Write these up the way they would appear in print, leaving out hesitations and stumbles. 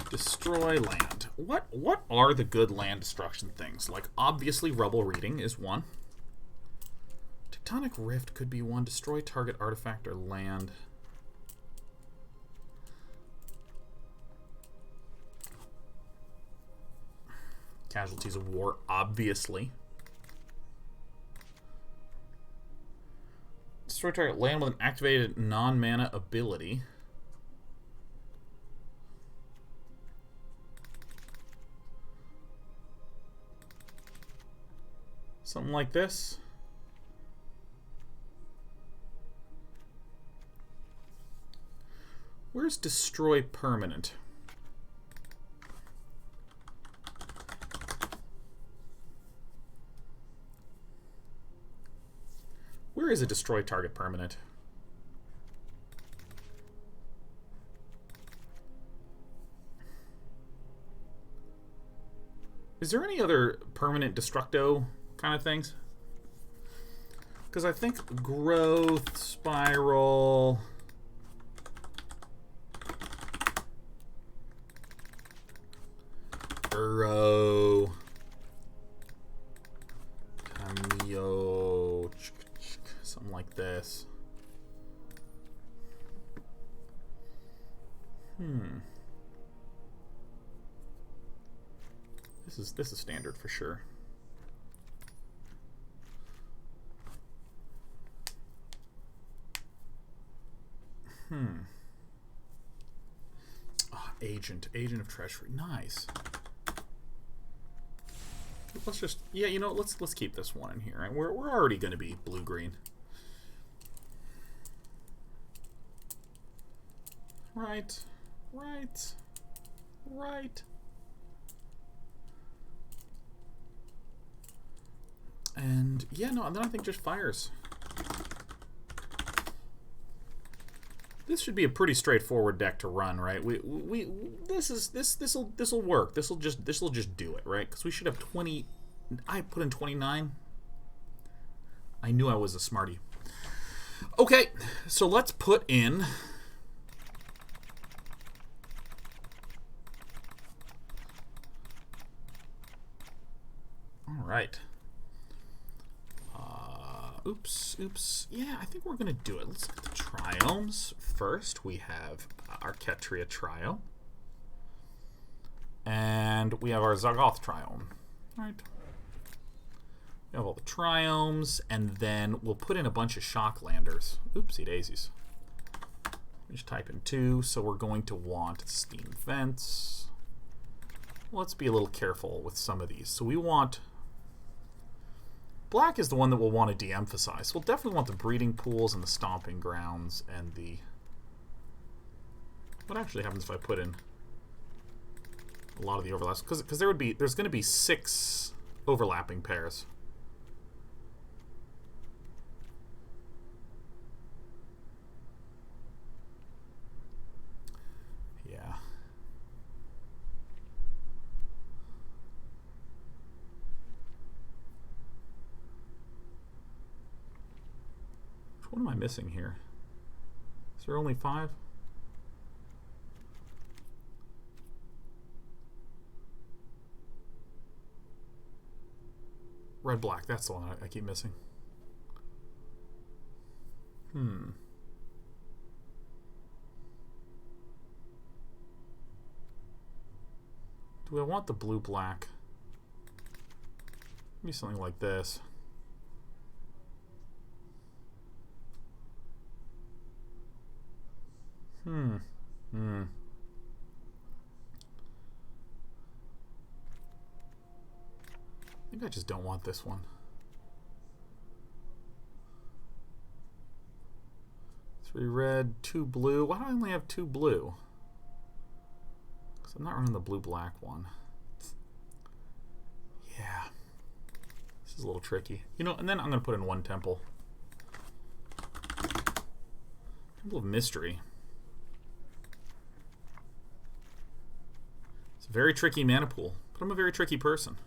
Destroy land. What are the good land destruction things? Like, obviously, Rubble Reading is one. Tectonic Rift could be one. Destroy target artifact or land. Casualties of War, obviously. Destroy target land with an activated non-mana ability. Something like this. Where's Destroy Permanent? Where is a Destroy Target Permanent? Is there any other permanent Destructo kind of things? Because I think Growth, Spiral... Burrow... Tamiyo... Something like this. This is standard for sure. Oh, Agent of Treachery. Nice. Let's just, yeah, you know, let's keep this one in here. Right? We're already going to be blue-green. Right. And yeah, no, and then I think just fires. This should be a pretty straightforward deck to run, right? This'll work. This'll just do it, right? Because we should have 20. I put in 29. I knew I was a smarty. Okay, so let's put in. All right. Oops. Yeah, I think we're going to do it. Let's look at the Triomes first. We have our Ketria Triome. And we have our Zagoth Triome. All right. We have all the Triomes, and then we'll put in a bunch of Shocklanders. Oopsie daisies. Just type in 2, so we're going to want Steam Vents. Let's be a little careful with some of these. So we want... Black is the one that we'll want to de-emphasize. We'll definitely want the Breeding Pools and the Stomping Grounds and the... What actually happens if I put in a lot of the overlaps? Because there's going to be 6 overlapping pairs. Yeah. What am I missing here? Is there only 5? Red, black, that's the one I keep missing. Do I want the blue, black? Maybe something like this. Maybe I just don't want this one. 3 red, 2 blue. Why do I only have 2 blue? Because I'm not running the blue-black one. Yeah. This is a little tricky. You know, and then I'm going to put in 1 temple. Temple of Mystery. It's a very tricky mana pool, but I'm a very tricky person.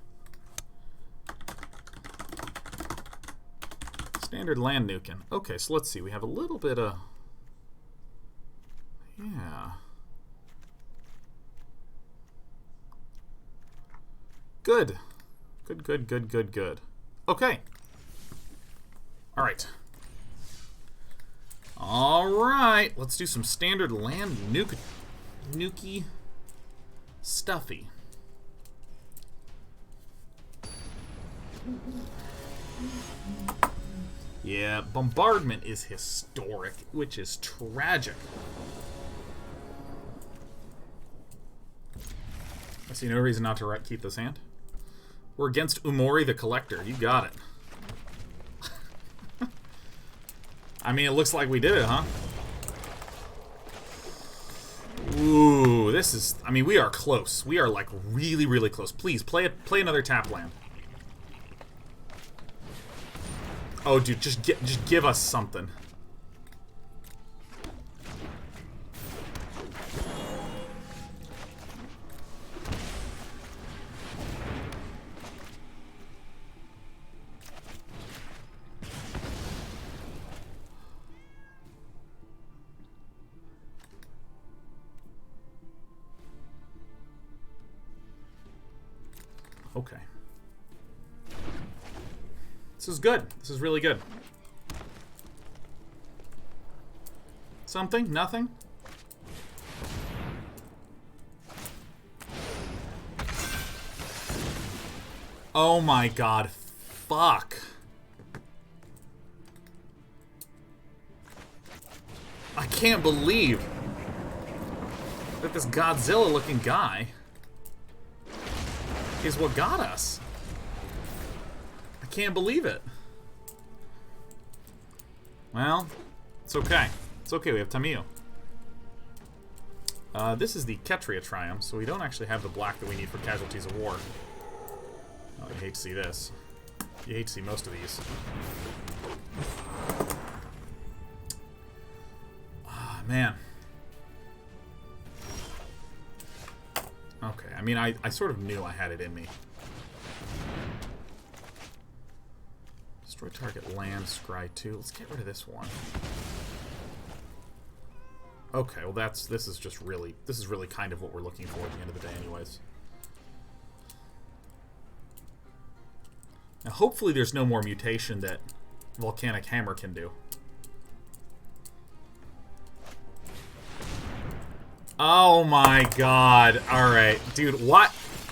Standard land nuking. Okay, so let's see. We have a little bit of... Yeah. Good. Good, good, good, good, good. Okay. Alright. Alright. Let's do some standard land nuki stuffy. Yeah, bombardment is historic, which is tragic. I see no reason not to keep this hand. We're against Umori the Collector. You got it. I mean, it looks like we did it, huh? Ooh, this is... I mean, we are close. We are, like, really, really close. Please, play another tap land. Oh, dude, just give us something. Okay. This is good. This is really good. Something? Nothing? Oh my god. Fuck. I can't believe that this Godzilla-looking guy is what got us. I can't believe it. Well, it's okay. It's okay, we have Tamiyo. This is the Ketria Triome, so we don't actually have the black that we need for Casualties of War. Oh, you hate to see this. You hate to see most of these. Ah, man. Okay, I mean, I sort of knew I had it in me. Destroy target land, scry 2. Let's get rid of this one. Okay, well this is really kind of what we're looking for at the end of the day anyways. Now hopefully there's no more mutation that Volcanic Hammer can do. Oh my god. Alright. Dude, what?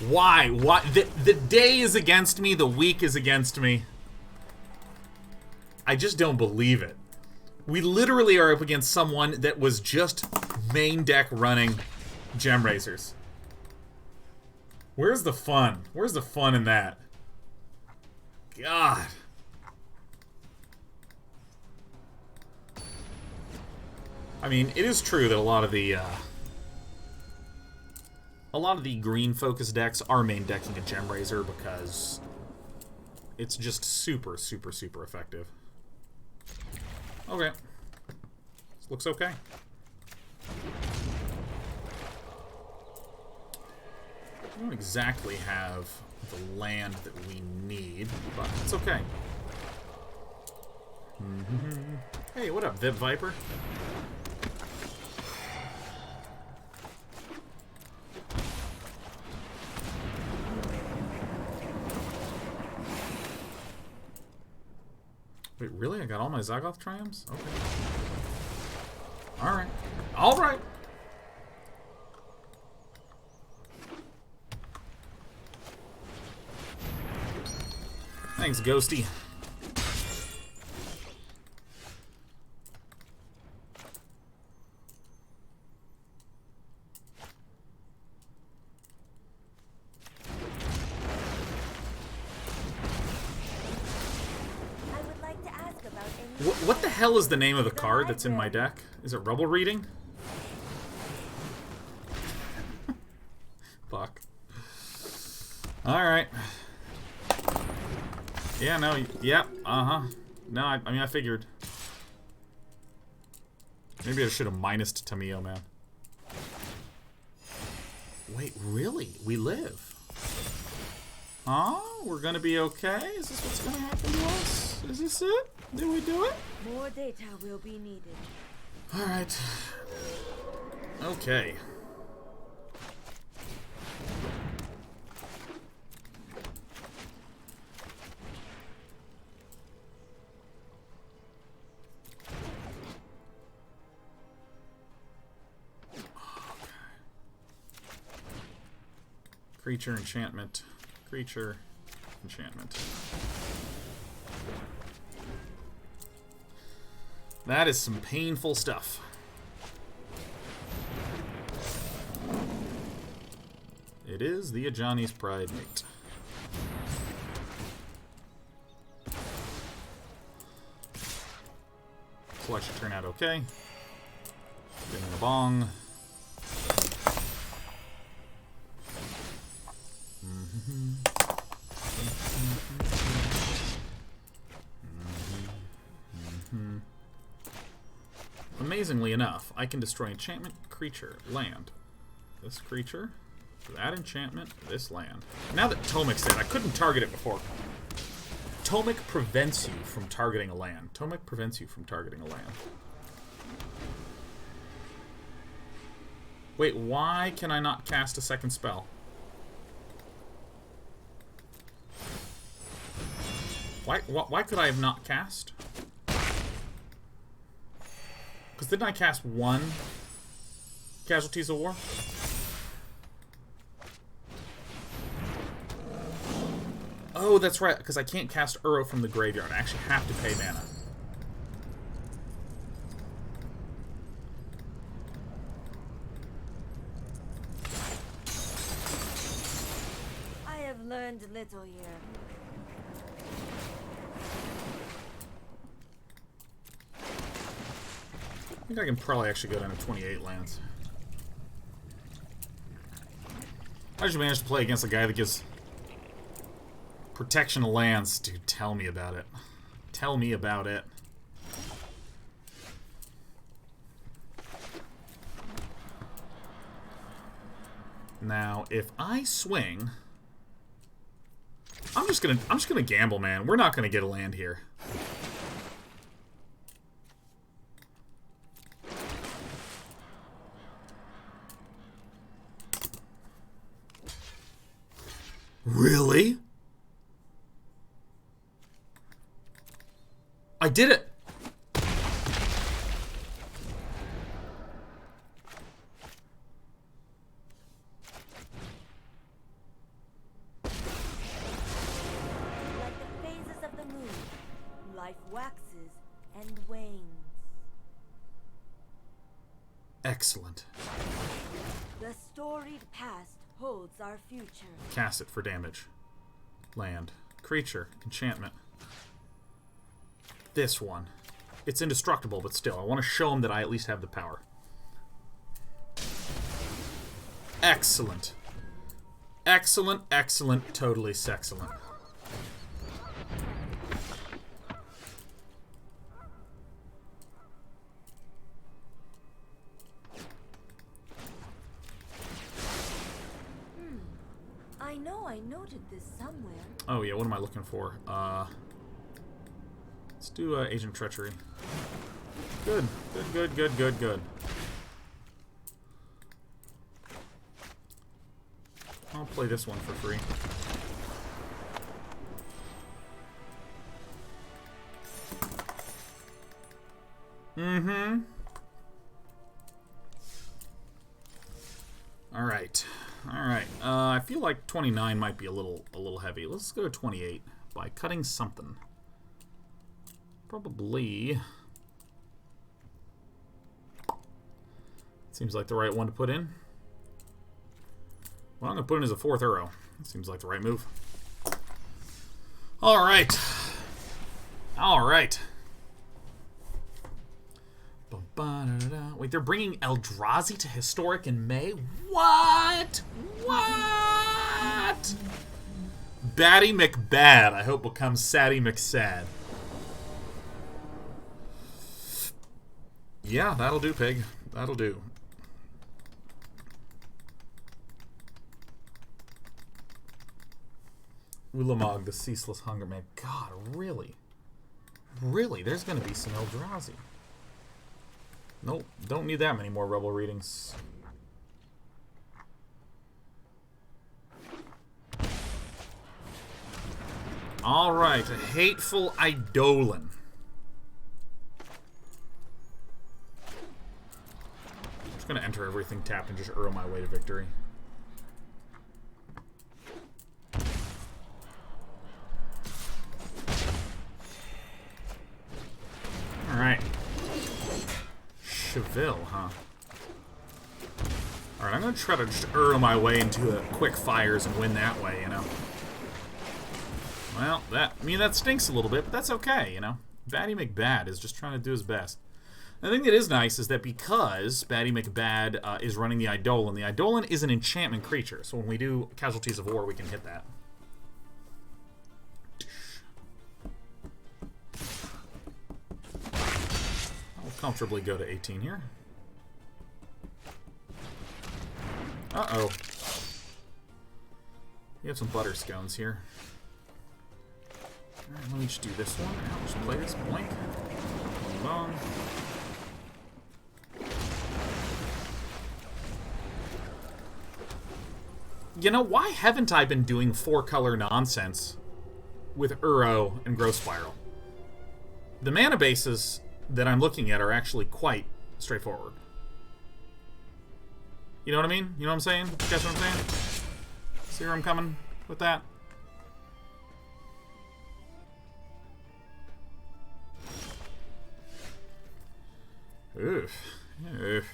Why? What? The day is against me, the week is against me. I just don't believe it. We literally are up against someone that was just main deck running Gem Razors. Where's the fun? Where's the fun in that? God. I mean, it is true that a lot of the green focus decks are main decking a Gem Razor because it's just super, super, super effective. Okay. This looks okay. We don't exactly have the land that we need, but it's okay. Hey, what up, Vip Viper? Wait, really? I got all my Zagoth Triomes? Okay. Alright. Alright! Thanks, Ghosty. What the hell is the name of the card that's in my deck? Is it Rubble Reading? Fuck. Alright. Yeah, no, yep, uh-huh. No, I mean, I figured. Maybe I should have minused Tamiyo, man. Wait, really? We live? Huh? We're gonna be okay? Is this what's gonna happen to us? Is this it? Did we do it? More data will be needed. Alright. Okay. Creature, enchantment. Creature, enchantment. That is some painful stuff. It is the Ajani's Pride mate. Selection turned out okay. Give me a bong. Amazingly enough, I can destroy enchantment, creature, land. This creature, that enchantment, this land. Now that Tomic's dead, I couldn't target it before. Tomic prevents you from targeting a land. Tomic prevents you from targeting a land. Wait, why can I not cast a second spell? Why could I have not cast? Because didn't I cast one Casualties of War? Oh, that's right, because I can't cast Uro from the graveyard. I actually have to pay mana. I have learned little here. I think I can probably actually go down to 28 lands. I just managed to play against a guy that gives protection of lands. Dude, tell me about it. Tell me about it. Now, if I swing, I'm just gonna gamble, man. We're not gonna get a land here. Really? I did it! Like the phases of the moon, life waxes and wanes. Excellent. The storied past holds our future. Cast it for damage. Land. Creature. Enchantment. This one. It's indestructible, but still, I want to show him that I at least have the power. Excellent. Excellent, excellent, totally sexcellent. I know I noted this somewhere. Oh yeah, what am I looking for? Let's do Agent of Treachery. Good, good, good, good, good, good. I'll play this one for free. Mm-hmm. Alright. Alright. I feel like 29 might be a little heavy. Let's go to 28 by cutting something. Probably. Seems like the right one to put in. Well, I'm going to put in as a 4th Uro. That seems like the right move. Alright. Alright. Wait, they're bringing Eldrazi to Historic in May? What? What? Batty McBad, I hope becomes Saddy McSad. Yeah, that'll do, pig. That'll do. Ulamog, the Ceaseless Hunger Man. God, really? Really? There's going to be some Eldrazi. Nope, don't need that many more Rubble Readings. Alright, a Hateful Eidolon. I'm just going to enter everything tapped and just Uro my way to victory. chevill, huh? Alright, I'm gonna try to just Uro my way into a quick fires and win that way, you know? Well, that stinks a little bit, but that's okay, you know? Batty McBad is just trying to do his best. The thing that is nice is that because Batty McBad is running the Eidolon is an enchantment creature, so when we do Casualties of War, we can hit that. I'll comfortably go to 18 here. Uh-oh. We have some butter scones here. Alright, let me just do this one. I'll just play this. Blink. Move on. You know, why haven't I been doing 4-color nonsense with Uro and Growth Spiral? The mana bases that I'm looking at are actually quite straightforward. You know what I mean? You know what I'm saying? You guys know what I'm saying? See where I'm coming with that? Oof. Oof.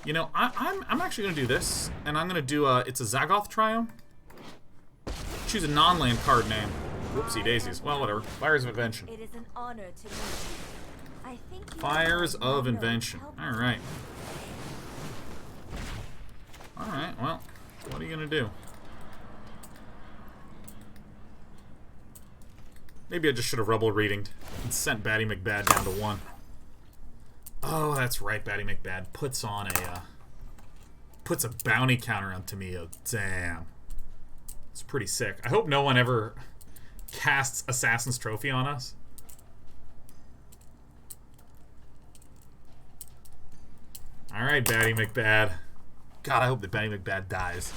You know, I'm actually going to do this, and I'm going to do it's a Zagoth Triome. Choose a non-land card name. Whoopsie daisies. Well, whatever. Fires of Invention. It is an honor to meet you. I think Fires of Invention. Alright. Alright, well, what are you going to do? Maybe I just should have Rubble Reading and sent Batty McBad down to 1. Oh, that's right, Batty McBad puts on a, puts a bounty counter on Tamiyo. Damn. It's pretty sick. I hope no one ever casts Assassin's Trophy on us. Alright, Batty McBad. God, I hope that Batty McBad dies.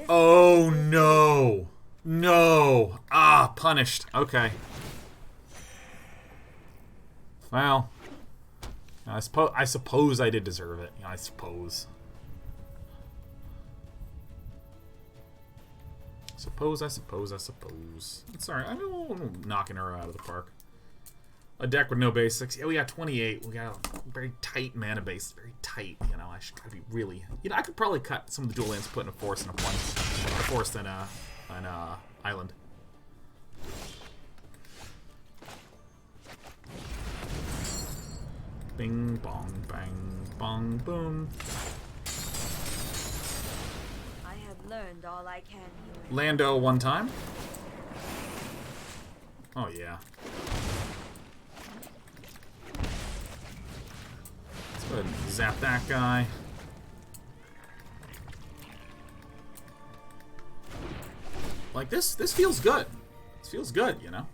Oh, no. No. Ah, punished. Okay. Well, I suppose I did deserve it. I suppose. I suppose. It's alright. I mean, we're knocking her out of the park. A deck with no basics. Yeah, we got 28. We got a very tight mana base. Very tight. You know, I should gotta be really. You know, I could probably cut some of the dual lands, put in a forest and a point. A forest and an island. Bing, bong, bang, bong, boom. I have learned all I can here. Lando 1 time. Oh, yeah. Let's go ahead and zap that guy. Like, this feels good. This feels good, you know?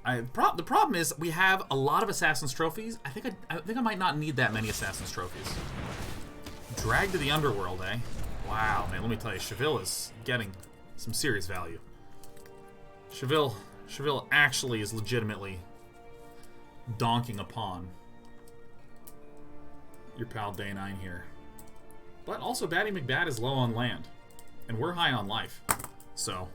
The problem is we have a lot of Assassin's Trophies. I think I might not need that many Assassin's Trophies. Drag to the Underworld, eh? Wow, man, let me tell you, chevill is getting some serious value. Chevill actually is legitimately donking upon your pal Day 9 here. But also, Batty McBad is low on land. And we're high on life. So...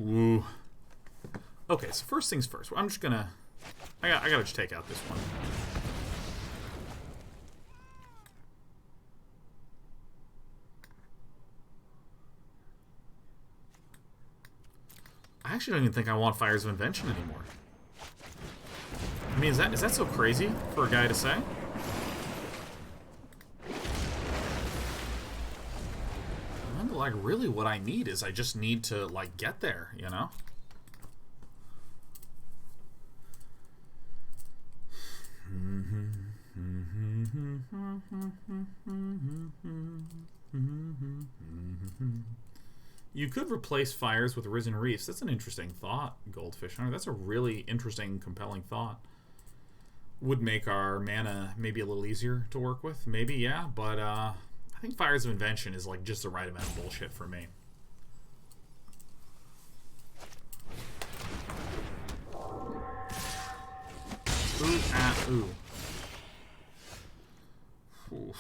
Ooh. Okay, so first things first. I'm just gonna... I gotta just take out this one. I actually don't even think I want Fires of Invention anymore. I mean, is that so crazy for a guy to say? And, like, really what I need is I just need to, like, get there, you know? You could replace fires with Risen Reefs. That's an interesting thought, Goldfish Hunter. That's a really interesting, compelling thought. Would make our mana maybe a little easier to work with. Maybe, yeah, but I think Fires of Invention is like just the right amount of bullshit for me. Ooh, ah, ooh. Ooh.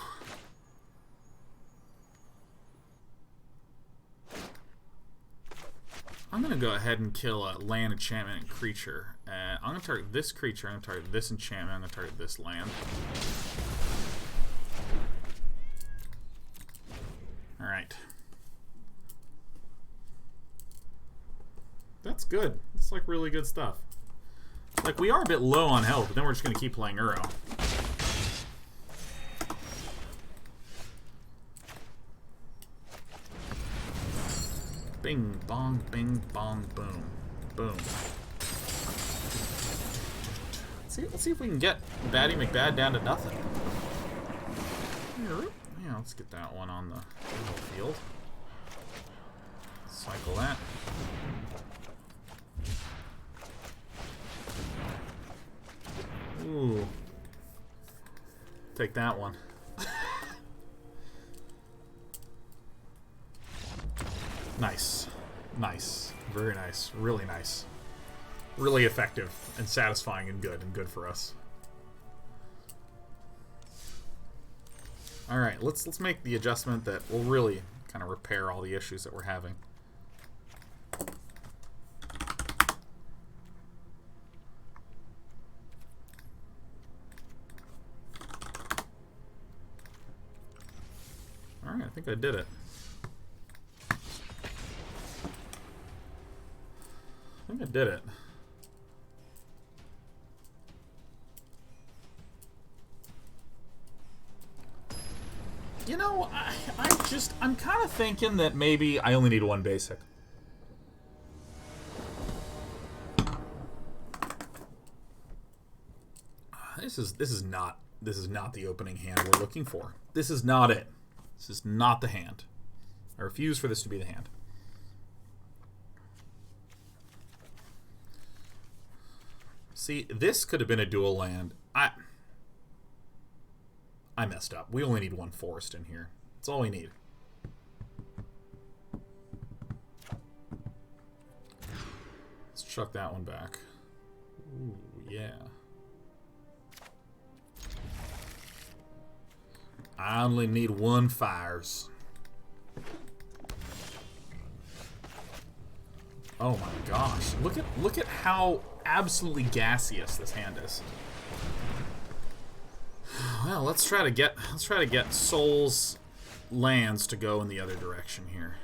I'm going to go ahead and kill a land, enchantment, and creature. I'm going to target this creature. I'm going to target this enchantment. I'm going to target this land. Alright. That's good. It's like really good stuff. Like, we are a bit low on health, but then we're just going to keep playing Uro. Bing, bong, boom. Boom. Let's see if we can get Batty McBad down to nothing. Yeah, let's get that one on the field. Cycle that. Ooh. Take that one. Nice. Nice. Very nice. Really nice. Really effective and satisfying and good for us. Alright, let's make the adjustment that will really kind of repair all the issues that we're having. Alright, I think I did it. I think I did it. You know, I'm kind of thinking that maybe I only need one basic. This is not the opening hand we're looking for. This is not it. This is not the hand. I refuse for this to be the hand. See, this could have been a dual land. I messed up. We only need one forest in here. That's all we need. Let's chuck that one back. Ooh, yeah. I only need one fires. Oh my gosh. Look at how absolutely gaseous this hand is. Well, let's try to get Soul's lands to go in the other direction here.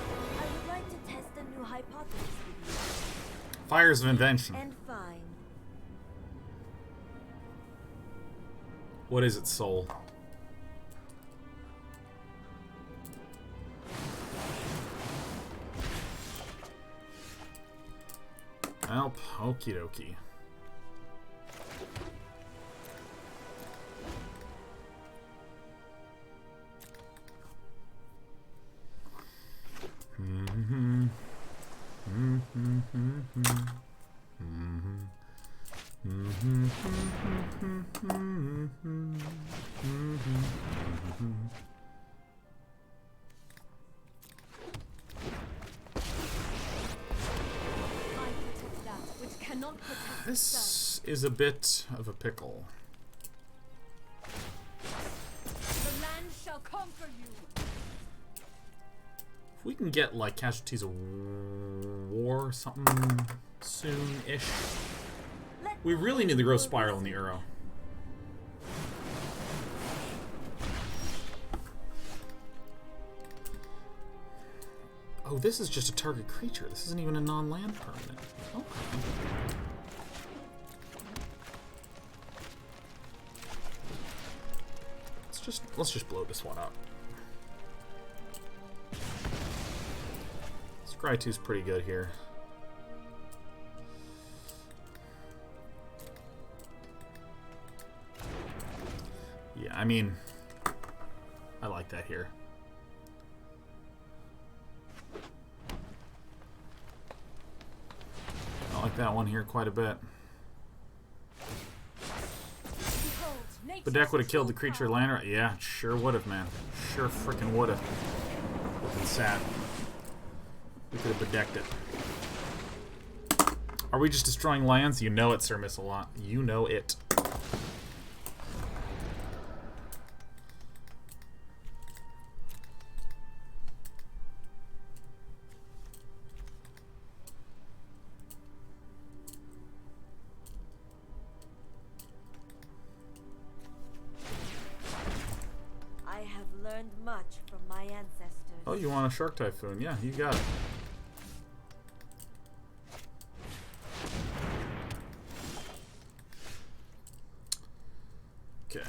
I would like to test a new hypothesis with you. Fires of Invention. And fine. What is it, Soul? Well, okie dokie. This is a bit of a pickle. The land shall conquer you. If we can get like Casualties of War or something soon-ish. We really need the Growth Spiral in the Uro. Oh, this is just a target creature. This isn't even a non-land permanent. Okay. Let's just blow this one up. Scry 2's pretty good here. Yeah, I mean, I like that here. I like that one here quite a bit. Bedeck would have killed the creature lander. Yeah, sure would have, man. Sure frickin' would have. Would have been sad. We could have bedecked it. Are we just destroying lands? You know it, Sir Miss-a-Lot. You know it. I have learned much from my ancestors. Oh, you want a Shark Typhoon? Yeah, you got it. Okay.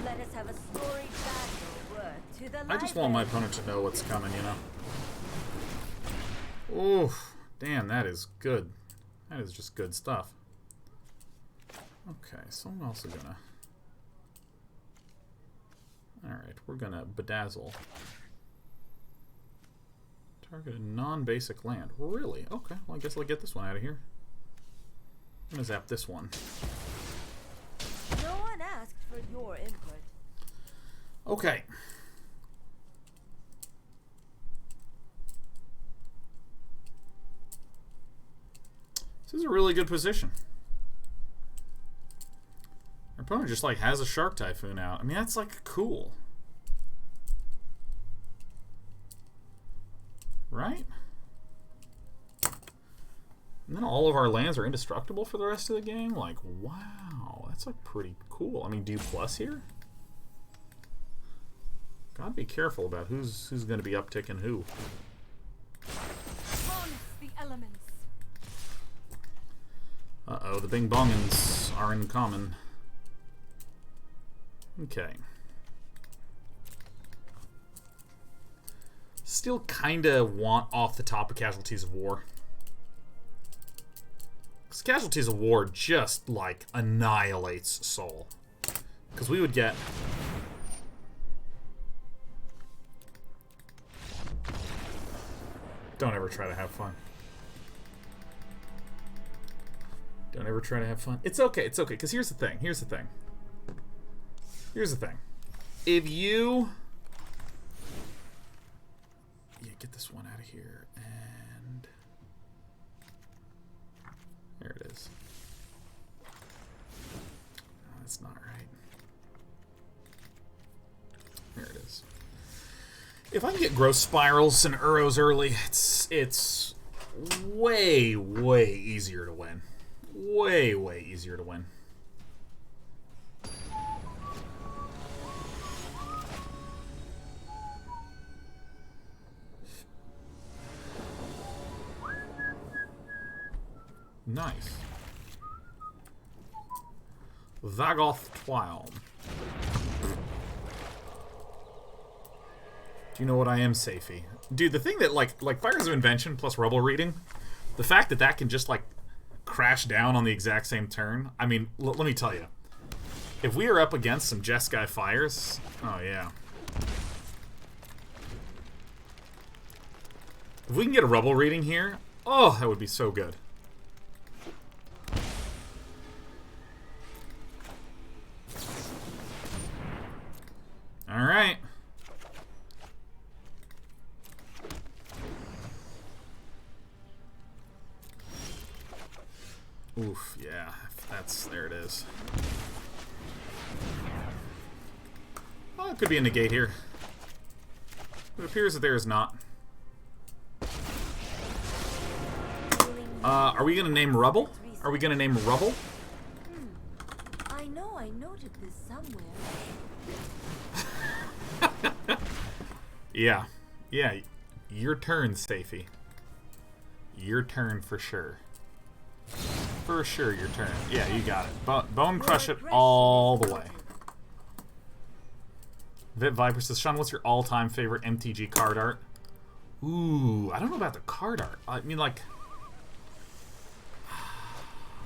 Let us have a storied battle worth to the I just want my opponent to know what's coming, you know? Oof. Damn, that is good. That is just good stuff. Okay, someone else is gonna... Alright, we're gonna Bedazzle. Target a non-basic land. Really? Okay, well I guess I'll get this one out of here. I'm gonna zap this one. No one asked for your input. Okay. This is a really good position. Our opponent just like has a Shark Typhoon out. I mean, that's like cool. Right? And then all of our lands are indestructible for the rest of the game? Like, wow. That's like pretty cool. I mean, do you plus here? Gotta be careful about who's gonna be upticking who. Harness the elements. Uh-oh, the Bing Bongans are in common. Okay. Still kinda want off the top of Casualties of War. Because Casualties of War just, like, annihilates Soul. Because we would get... Don't ever try to have fun. Don't ever try to have fun. It's okay, because here's the thing. Here's the thing. If you... Yeah, get this one out of here, and... There it is. No, that's not right. There it is. If I can get Growth Spirals and Uros early, it's way, way easier to win. Way, way easier to win. Nice. Zagoth Triome. Do you know what I am, Safey? Dude, the thing that, like Fires of Invention plus Rubble Reading, the fact that that can just, like, crash down on the exact same turn, I mean, let me tell you. If we are up against some Jeskai Fires, oh yeah. If we can get a Rubble Reading here, oh, that would be so good. Alright. Oof, yeah, there it is. Oh, it could be a negate here. It appears that there is not. Are we gonna name Rubble? Are we gonna name Rubble? I know I noted this somewhere. Yeah. Yeah, your turn, Stafey. Your turn for sure. For sure, your turn. Yeah, you got it. Bone Crush it all the way. Vit Viper says, Sean, what's your all-time favorite MTG card art? Ooh, I don't know about the card art. I mean, like...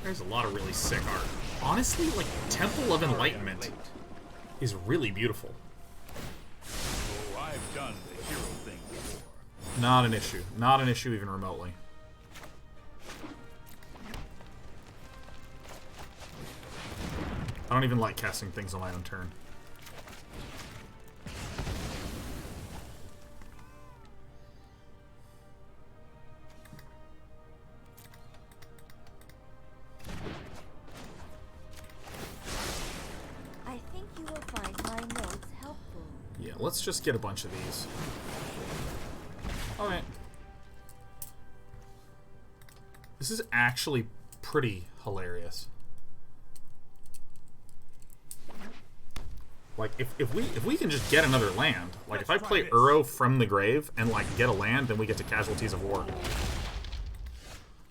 There's a lot of really sick art. Honestly, like, Temple of Enlightenment is really beautiful. Oh, I've done the hero thing before. Not an issue. Not an issue even remotely. I don't even like casting things on my own turn. I think you will find my notes helpful. Yeah, let's just get a bunch of these. Alright. This is actually pretty hilarious. Like, if we can just get another land, like if I play Uro from the grave and like get a land, then we get to Casualties of War.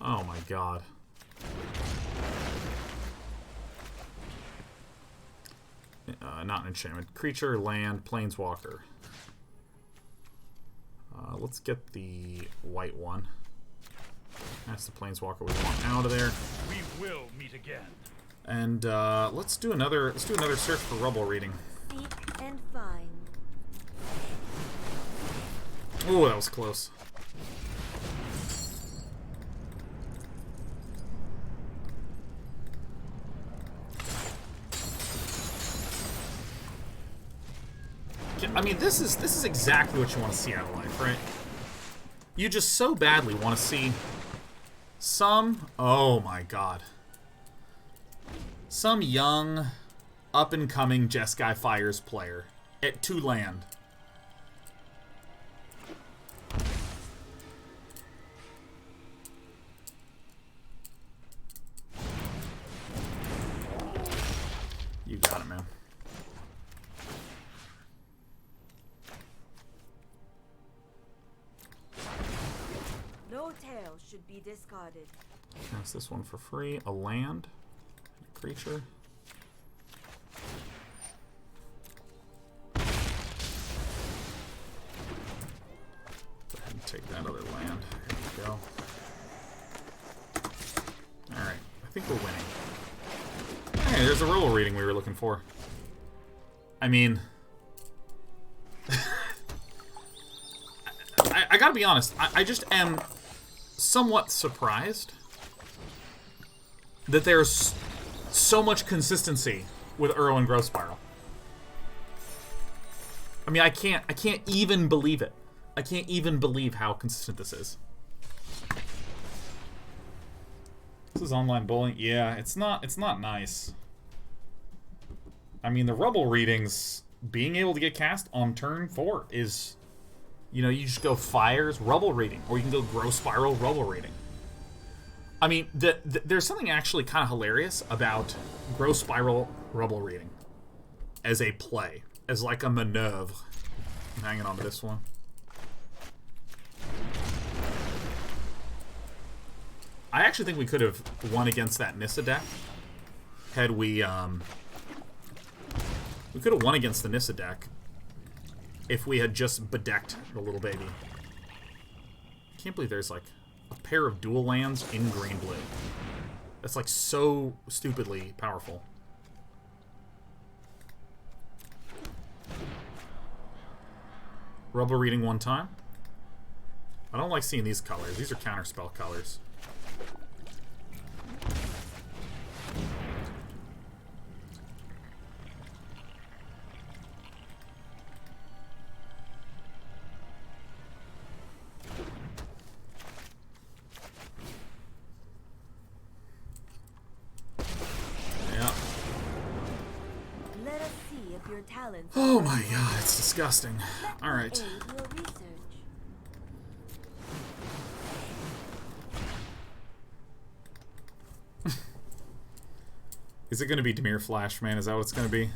Oh my god. Not an enchantment. Creature, land, planeswalker. Let's get the white one. That's the planeswalker we want out of there. We will meet again. And let's do another search for Rubble Reading. Seek and find. Oh, that was close. I mean, this is exactly what you want to see out of life, right? You just so badly want to see some, oh my god, some young, up-and-coming Jeskai Fires player at 2 land. You got it, man. No tail should be discarded. That's this one for free. A land. A creature. Go ahead and take that other land. There we go. Alright. I think we're winning. Hey, there's a Rubble Reading we were looking for. I mean... I gotta be honest. I just am somewhat surprised that there's so much consistency with Uro and Growth Spiral. I mean, I can't even believe it. I can't even believe how consistent this is. This is online bowling. Yeah, it's not nice. I mean, the Rubble Readings being able to get cast on turn 4 is, you know, you just go Fires, Rubble Reading, or you can go Growth Spiral, Rubble Reading. I mean, there's something actually kind of hilarious about Growth Spiral, Rubble Reading as a play, as like a maneuver. I'm hanging on to this one. I actually think we could have won against that Nissa deck had we could have won against the Nissa deck if we had just bedecked the little baby. I can't believe there's like a pair of dual lands in green-blue. That's like so stupidly powerful. Rubble Reading one time. I don't like seeing these colors. These are counterspell colors. Oh my god, it's disgusting. Alright. Is it going to be Demir Flash, man? Is that what it's going to be?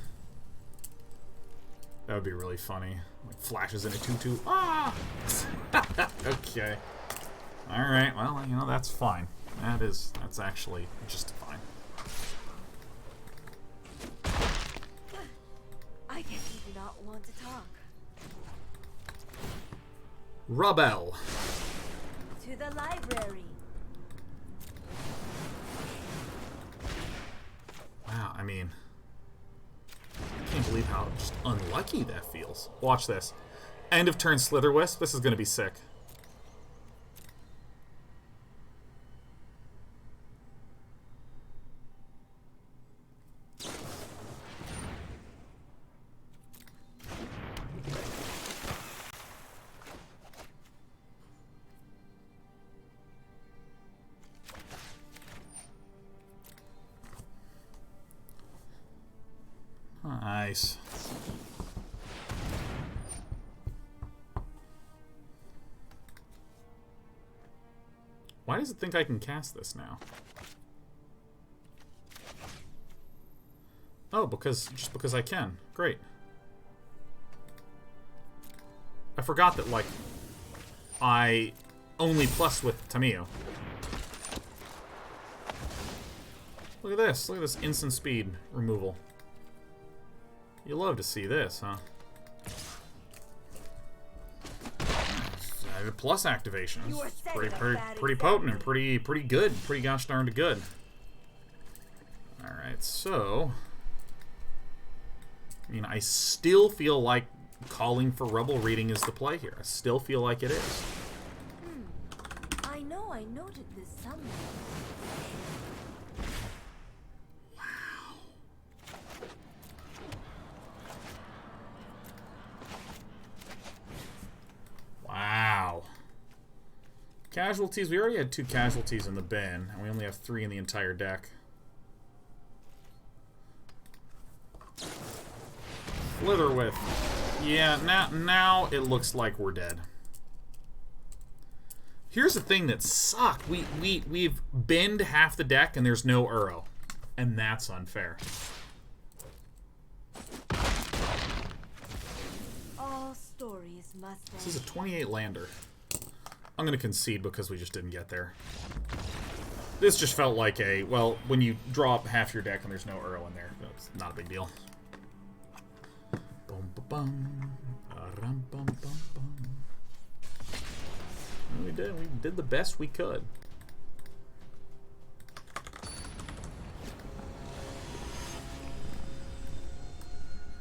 That would be really funny. Like flashes in a 2/2. Ah! Okay. Alright, well, you know, that's fine. That's actually just fine. I guess you do not want to talk. Rubble. To the library. Wow, I mean, I can't believe how just unlucky that feels. Watch this. End of turn Slitherwisp. This is going to be sick. Nice. Why does it think I can cast this now? Oh, just because I can. Great. I forgot that, like, I only plus with Tamiyo. Look at this. Look at this instant speed removal. You love to see this, huh? Plus activation. It's pretty potent and pretty good. Pretty gosh darn good. Alright, so... I mean, I still feel like calling for Rubble Reading is the play here. I still feel like it is. I know I noted this somewhere. Wow. Casualties. We already had 2 casualties in the bin, and we only have 3 in the entire deck. Slither with. Yeah, now it looks like we're dead. Here's the thing that sucked. We've binned half the deck and there's no Uro. And that's unfair. All stories must end. This is a 28 lander. I'm gonna concede because we just didn't get there. This just felt like a, well, when you draw up half your deck and there's no Uro in there, it's not a big deal. Bum, ba, bum. Rum, bum, bum, bum. We did the best we could.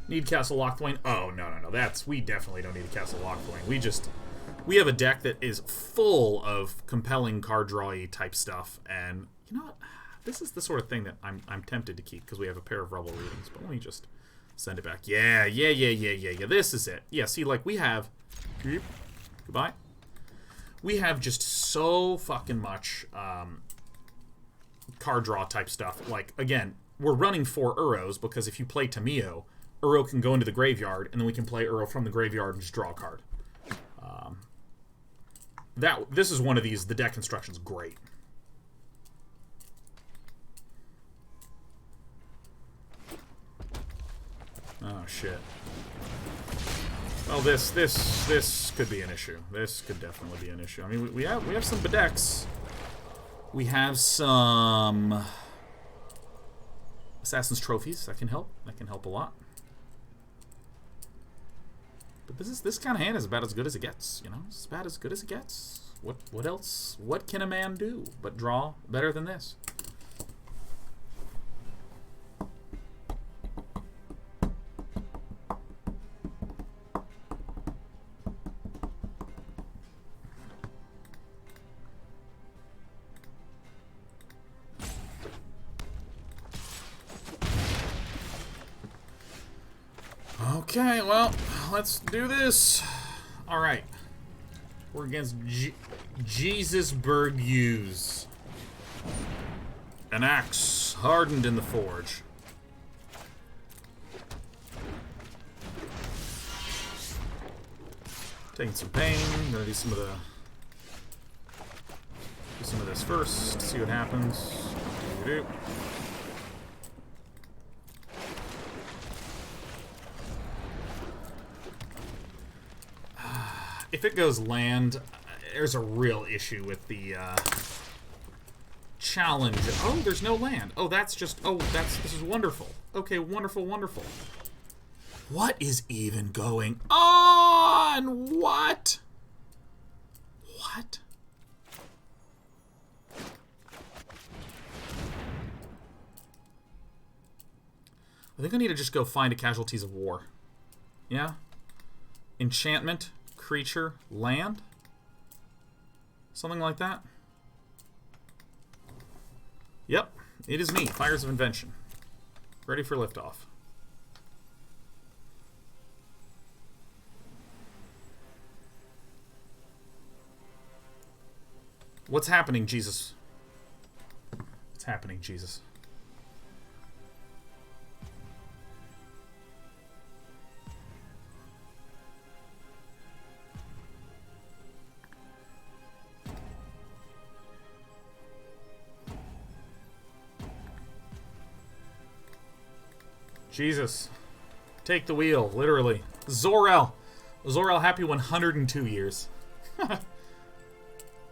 Need Castle Lochthwain? Oh, no. We definitely don't need a Castle Lochthwain. We have a deck that is full of compelling card draw-y type stuff, and you know what? This is the sort of thing that I'm tempted to keep because we have a pair of Rubble Readings, but let me just send it back. Yeah. This is it. Yeah, see, like, we have... Goodbye. We have just so fucking much card draw type stuff. Like, again, we're running 4 Uros because if you play Tamiyo, Uro can go into the graveyard, and then we can play Uro from the graveyard and just draw a card. This is one of these. The deck construction's great. Oh shit. Well, this could be an issue. This could definitely be an issue. I mean, we have some Bedecks. We have some Assassin's Trophies that can help. That can help a lot. But this kind of hand is about as good as it gets. You know, it's about as good as it gets. What else? What can a man do but draw better than this? Okay, well, let's do this. All right. We're against Jesus Berguse. An axe hardened in the forge. Taking some pain. Gonna do some of this first. See what happens. Doo-doo. If it goes land, there's a real issue with the challenge. Oh, there's no land. Oh, that's just... Oh, this is wonderful. Okay, wonderful. What is even going on? What? What? I think I need to just go find a Casualties of War. Yeah? Enchantment... creature, land? Something like that? Yep, it is me, Fires of Invention. Ready for liftoff. What's happening, Jesus? What's happening, Jesus? Jesus. Take the wheel, literally. Zor-El. Zor-El, happy 102 years.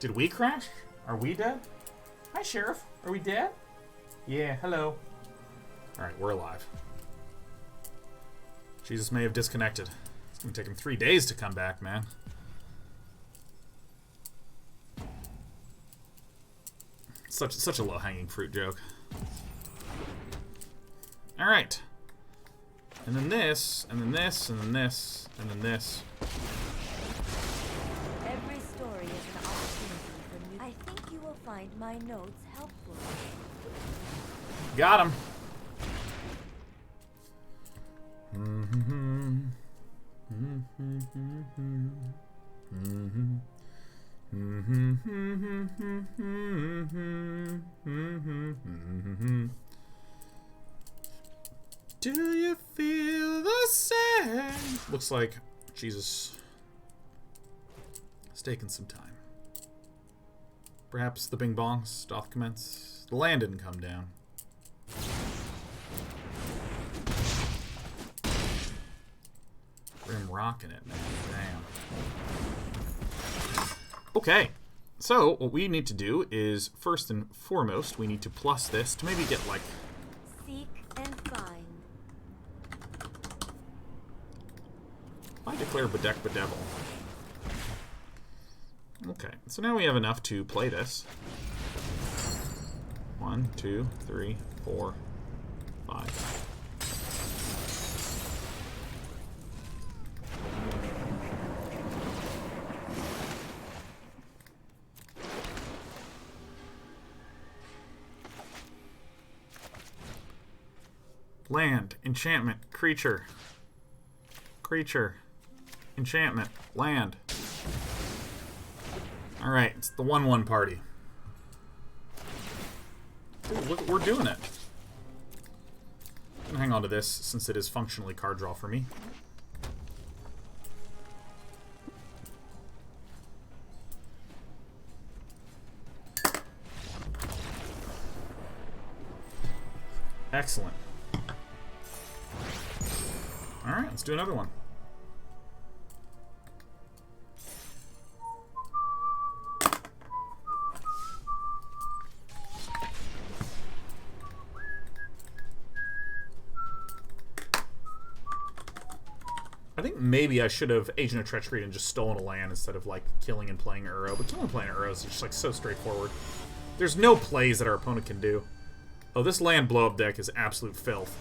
Did we crash? Are we dead? Hi, Sheriff. Are we dead? Yeah, hello. Alright, we're alive. Jesus may have disconnected. It's gonna take him 3 days to come back, man. Such a low-hanging fruit joke. Alright. And then this, and then this, and then this, and then this. Every story is an opportunity for me. I think you will find my notes helpful. Got him. Do you feel the same? Looks like Jesus is taking some time. Perhaps the bing bongs doth commence. The land didn't come down. Grim rocking it, man. Damn. Okay. So, what we need to do is, first and foremost, we need to plus this to maybe get, like... Seek and find. I declare Bedeck Bedazzle. Okay, so now we have enough to play this. 1, 2, 3, 4, 5. Land, enchantment, creature. Creature, enchantment, land. Alright, it's the 1-1 party. Dude, look, we're doing it. I'm gonna hang on to this since it is functionally card draw for me. Excellent. Alright, let's do another one. I think maybe I should have Agent of Treachery and just stolen a land instead of like killing and playing Uro. But killing and playing Uro is just like so straightforward. There's no plays that our opponent can do. Oh, this land blow-up deck is absolute filth.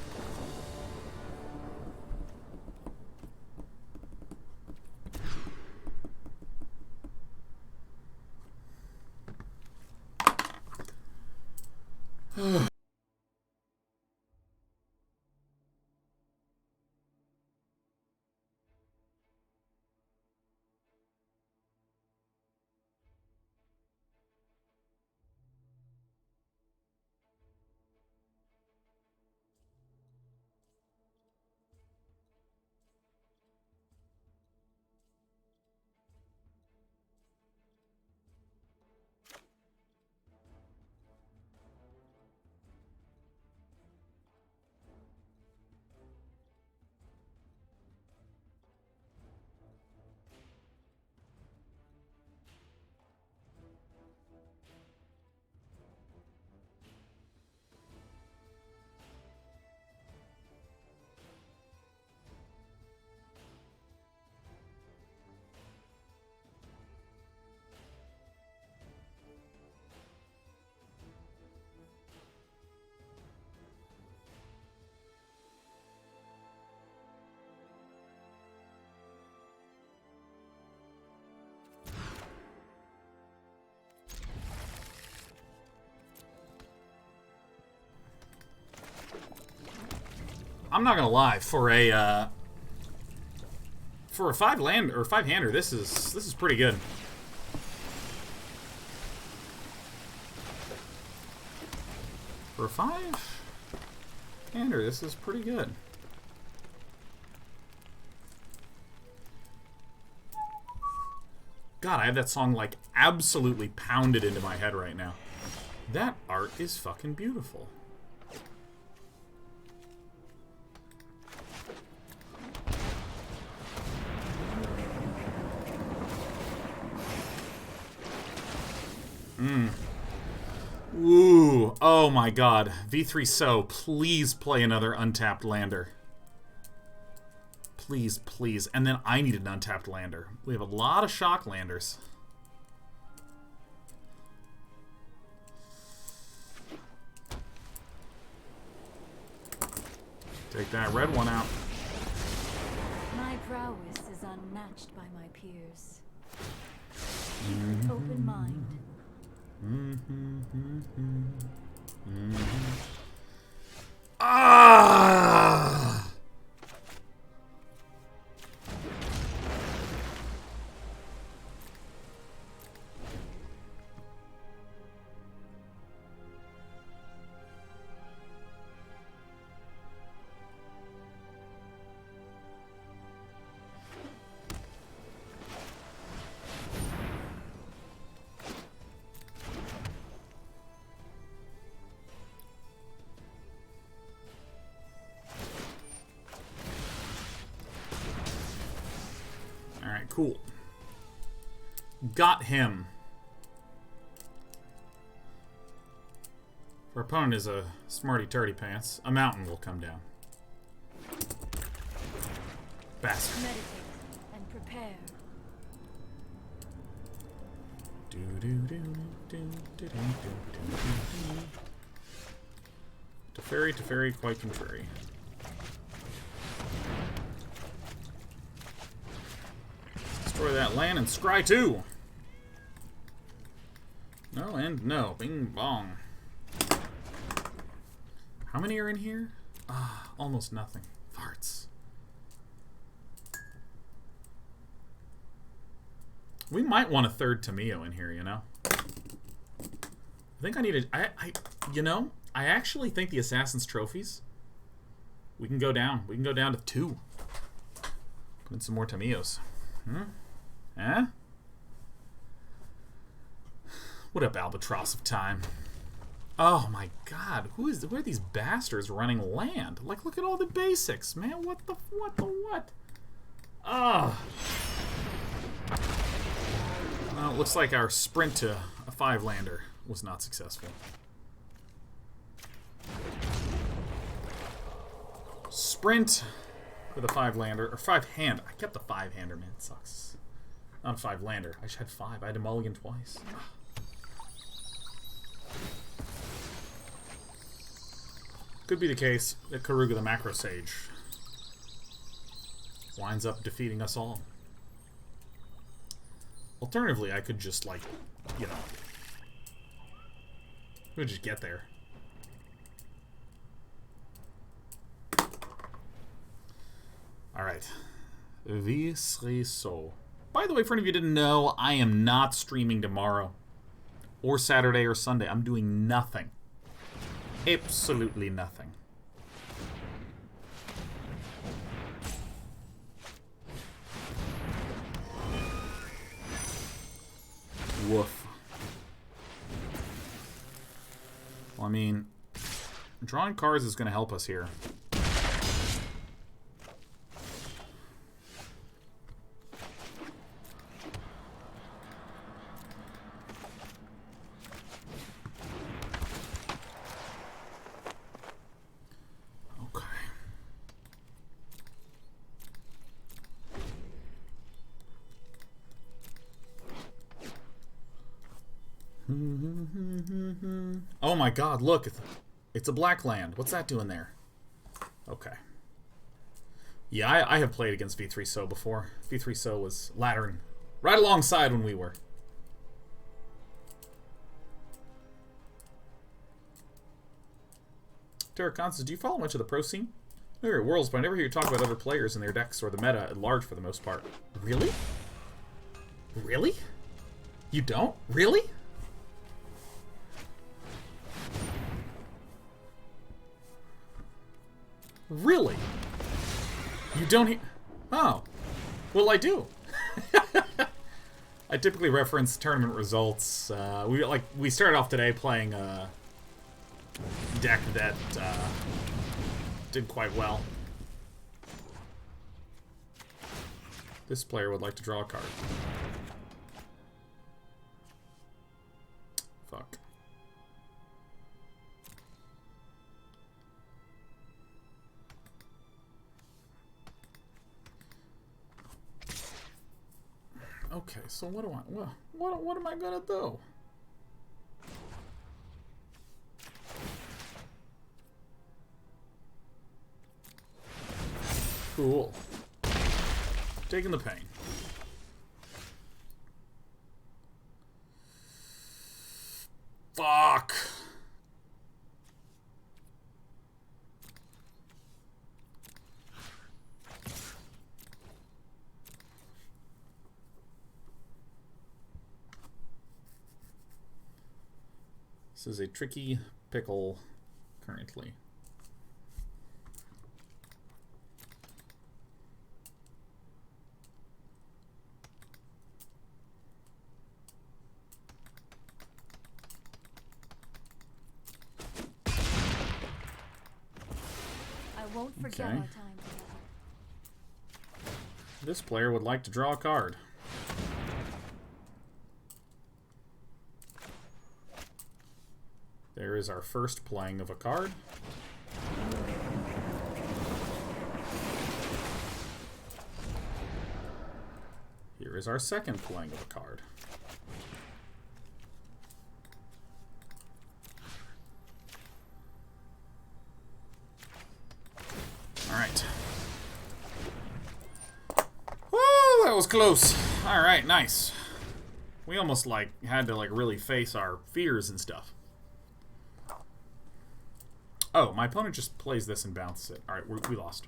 I'm not gonna lie, for a 5-land or 5-hander, this is pretty good. For a 5-hander, this is pretty good. God, I have that song like absolutely pounded into my head right now. That art is fucking beautiful. Ooh. Oh my god. V3 So, please play another untapped lander. Please, please. And then I need an untapped lander. We have a lot of shock landers. Take that red one out. My prowess is unmatched by my peers. Keep an open mind. Ah! Alright, cool. Got him. Our opponent is a smarty turdy pants. A mountain will come down. Bastard. Meditate and prepare. Teferi, quite contrary. Destroy that land and scry too. No and no. Bing bong. How many are in here? Ah, almost nothing. Farts. We might want a third Tamiyo in here, you know? I think I need a... you know, I actually think the Assassin's Trophies, we can go down. We can go down to 2. Put in some more Tamiyos. Eh? What up, Albatross of Time? Oh my god, who are these bastards running land? Like, look at all the basics, man. What? Ah. Well, it looks like our sprint to a 5-lander was not successful. Sprint with a 5-lander, or 5-hand. I kept the 5-hander, man. It sucks. Not a 5-lander. I just had 5. I had to mulligan twice. Could be the case that Karuga the Macro Sage winds up defeating us all. Alternatively, I could just, like, you know, we could just get there. Alright. V3 So. By the way, for any of you who didn't know, I am not streaming tomorrow. Or Saturday or Sunday. I'm doing nothing. Absolutely nothing. Woof. Well, I mean, drawing cards is going to help us here. Oh my god, look. It's a black land. What's that doing there? Okay. Yeah, I have played against V3 So before. V3 So was laddering right alongside when we were. Terra Constance, do you follow much of the pro scene? I know you're at Worlds, but I never hear you talk about other players and their decks or the meta at large for the most part. Really? Really? You don't? Really? Really? You don't hear... Oh. Well, I do. I typically reference tournament results. We started off today playing a deck that did quite well. This player would like to draw a card. Okay, so what do I... What am I gonna do? Cool. Taking the pain. Fuck! This is a tricky pickle currently. I won't forget our time together. This player would like to draw a card. There is our first playing of a card. Here is our second playing of a card. Alright. Woo, that was close. Alright, nice. We almost had to really face our fears and stuff. Oh, my opponent just plays this and bounces it. Alright, we lost.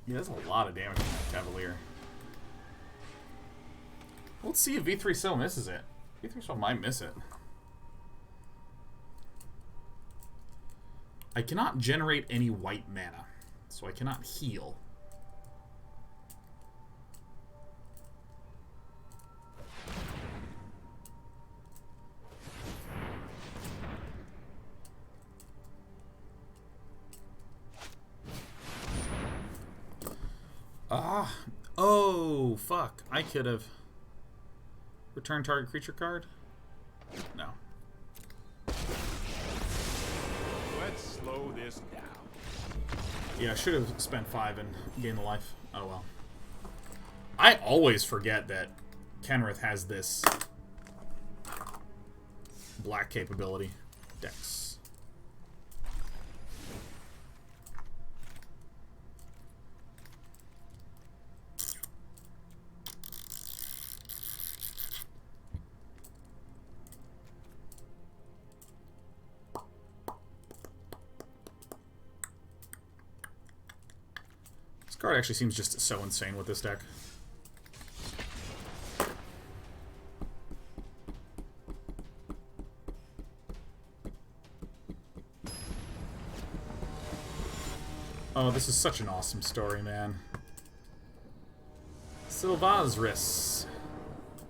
Yeah, there's a lot of damage on that Cavalier. Let's see if V3 still misses it. V3 still might miss it. I cannot generate any white mana, so I cannot heal. Oh, fuck. I could have returned target creature card? No. Let's slow this down. Yeah, I should have spent 5 and gained the life. Oh, well. I always forget that Kenrith has this black capability. Dex. This card actually seems just so insane with this deck. Oh, this is such an awesome story, man. Silvazris.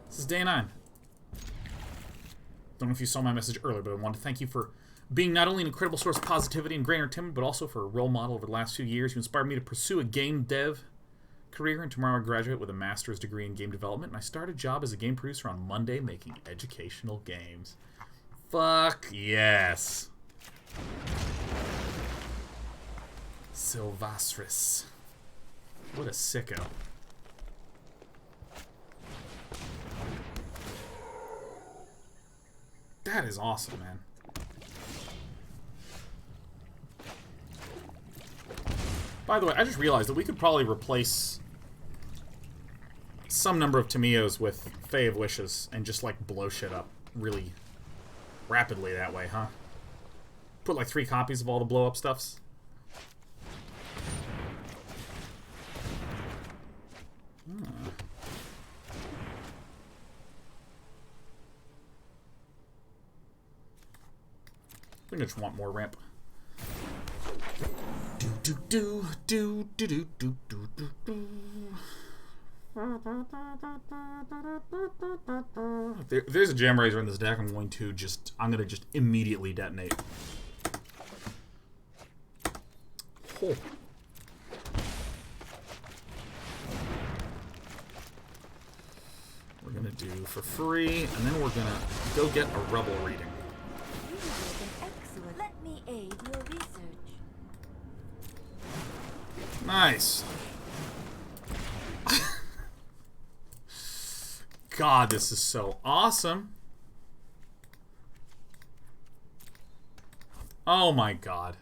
This is day 9. Don't know if you saw my message earlier, but I wanted to thank you for being not only an incredible source of positivity and great entertainment, but also for a role model over the last few years. You inspired me to pursue a game dev career, and tomorrow I graduate with a master's degree in game development, and I start a job as a game producer on Monday making educational games. Fuck yes. Silvastris. What a sicko. That is awesome, man. By the way, I just realized that we could probably replace some number of Tamiyos with Fae of Wishes and just, blow shit up really rapidly that way, huh? Put, 3 copies of all the blow-up stuffs. I think I just want more ramp. If there's a Jam Razor in this deck, I'm gonna just immediately detonate. Oh. We're gonna do for free, and then we're gonna go get a Rubble Reading. Excellent. Let me aid your research. Nice. God, this is so awesome. Oh my god.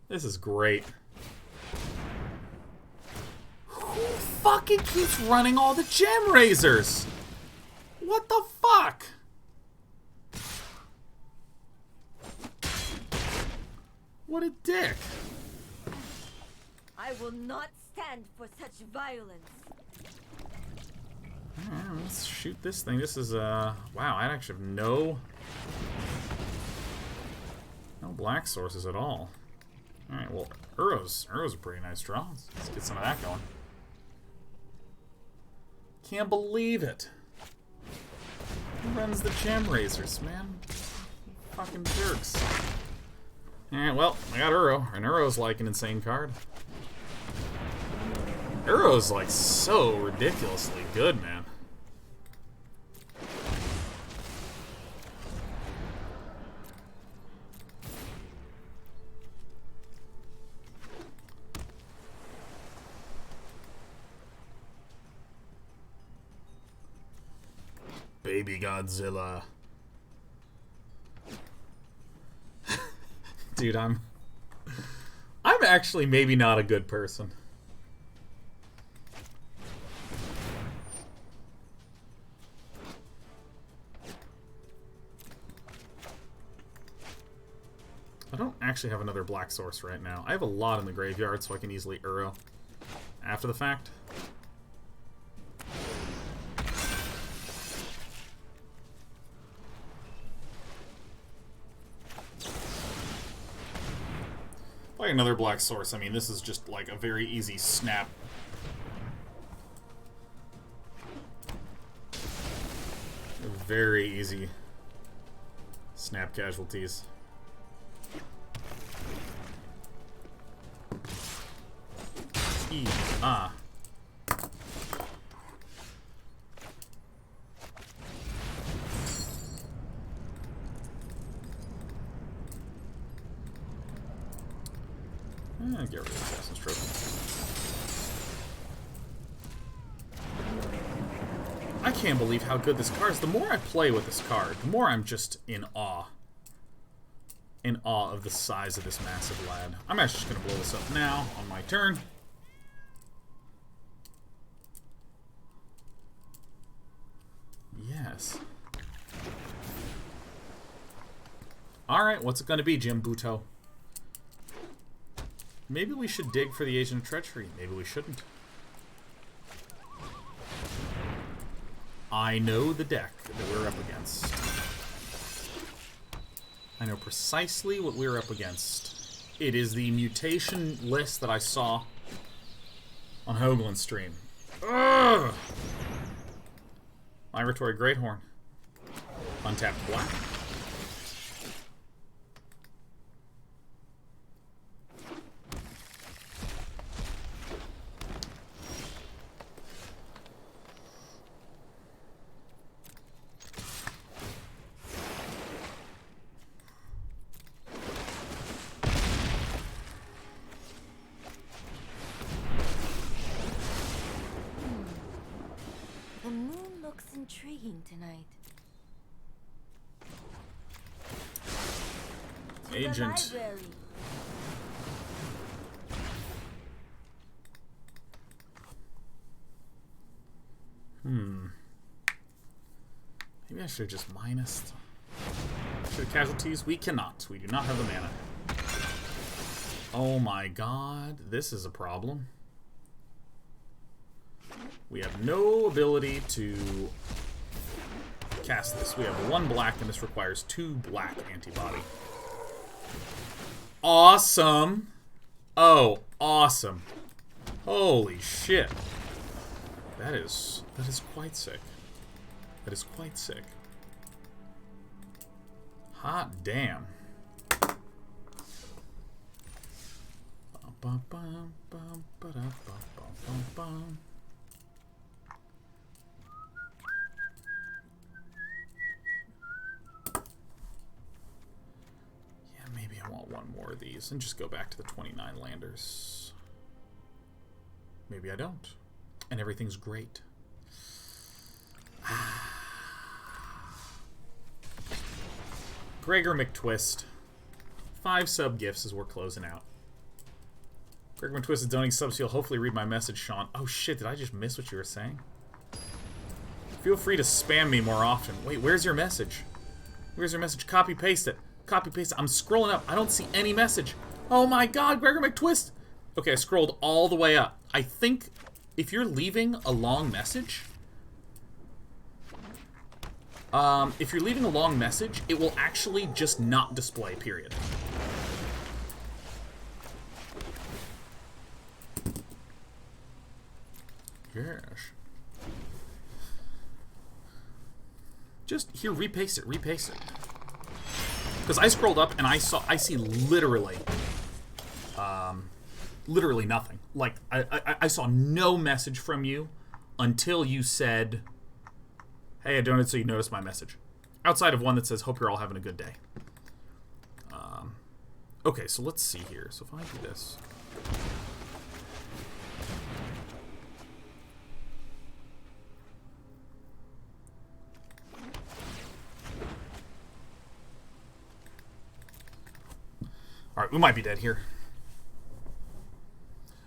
This is great. Who fucking keeps running all the gem razors? What the fuck? What a dick. I will not stand for such violence. Alright, let's shoot this thing. This is, wow, I actually have no black sources at all. Alright, well, Uro's a pretty nice draw. Let's get some of that going. Can't believe it. Who runs the gem razors, man? Fucking jerks. Alright, well, I got Uro, and Uro's like an insane card. Uro's like so ridiculously good, man. Baby Godzilla. Dude, I'm actually maybe not a good person. I don't actually have another black source right now. I have a lot in the graveyard, so I can easily Uro after the fact. Like another black source, I mean, this is just like a very easy snap. Very easy snap casualties. Ah. Get rid of Assassin's Trophy. I can't believe how good this card is. The more I play with this card, the more I'm just in awe. In awe of the size of this massive lad. I'm actually just going to blow this up now on my turn. Yes. Alright, what's it going to be, Jim Buto? Maybe we should dig for the Agent of Treachery. Maybe we shouldn't. I know the deck that we're up against. I know precisely what we're up against. It is the mutation list that I saw on Hoagland's stream. Ugh! Migratory Greathorn. Untapped black. Intriguing tonight. Agent. Maybe I should just minus the casualties. We cannot. We do not have the mana. Oh my god, this is a problem. We have no ability to cast this. We have one black, and this requires 2 black antibody. Awesome! Oh, awesome. Holy shit. That is quite sick. That is quite sick. Hot damn. Maybe I want one one more of these and just go back to the 29 landers. Maybe I don't. And everything's great. Gregor McTwist. 5 sub gifts as we're closing out. Gregor McTwist is donating subs, so you'll hopefully read my message, Sean. Oh shit, did I just miss what you were saying? Feel free to spam me more often. Wait, where's your message? Where's your message? Copy paste it. Copy paste it. I'm scrolling up. I don't see any message. Oh my god, Gregor McTwist! Okay, I scrolled all the way up. I think if you're leaving a long message... if you're leaving a long message, it will actually just not display, period. Yes. Just, here, repaste it, repaste it. Because I scrolled up and I see literally, literally nothing. Like, I saw no message from you until you said, hey, I donated so you noticed my message. Outside of one that says, hope you're all having a good day. Okay, so let's see here. So if I do this... Alright, we might be dead here.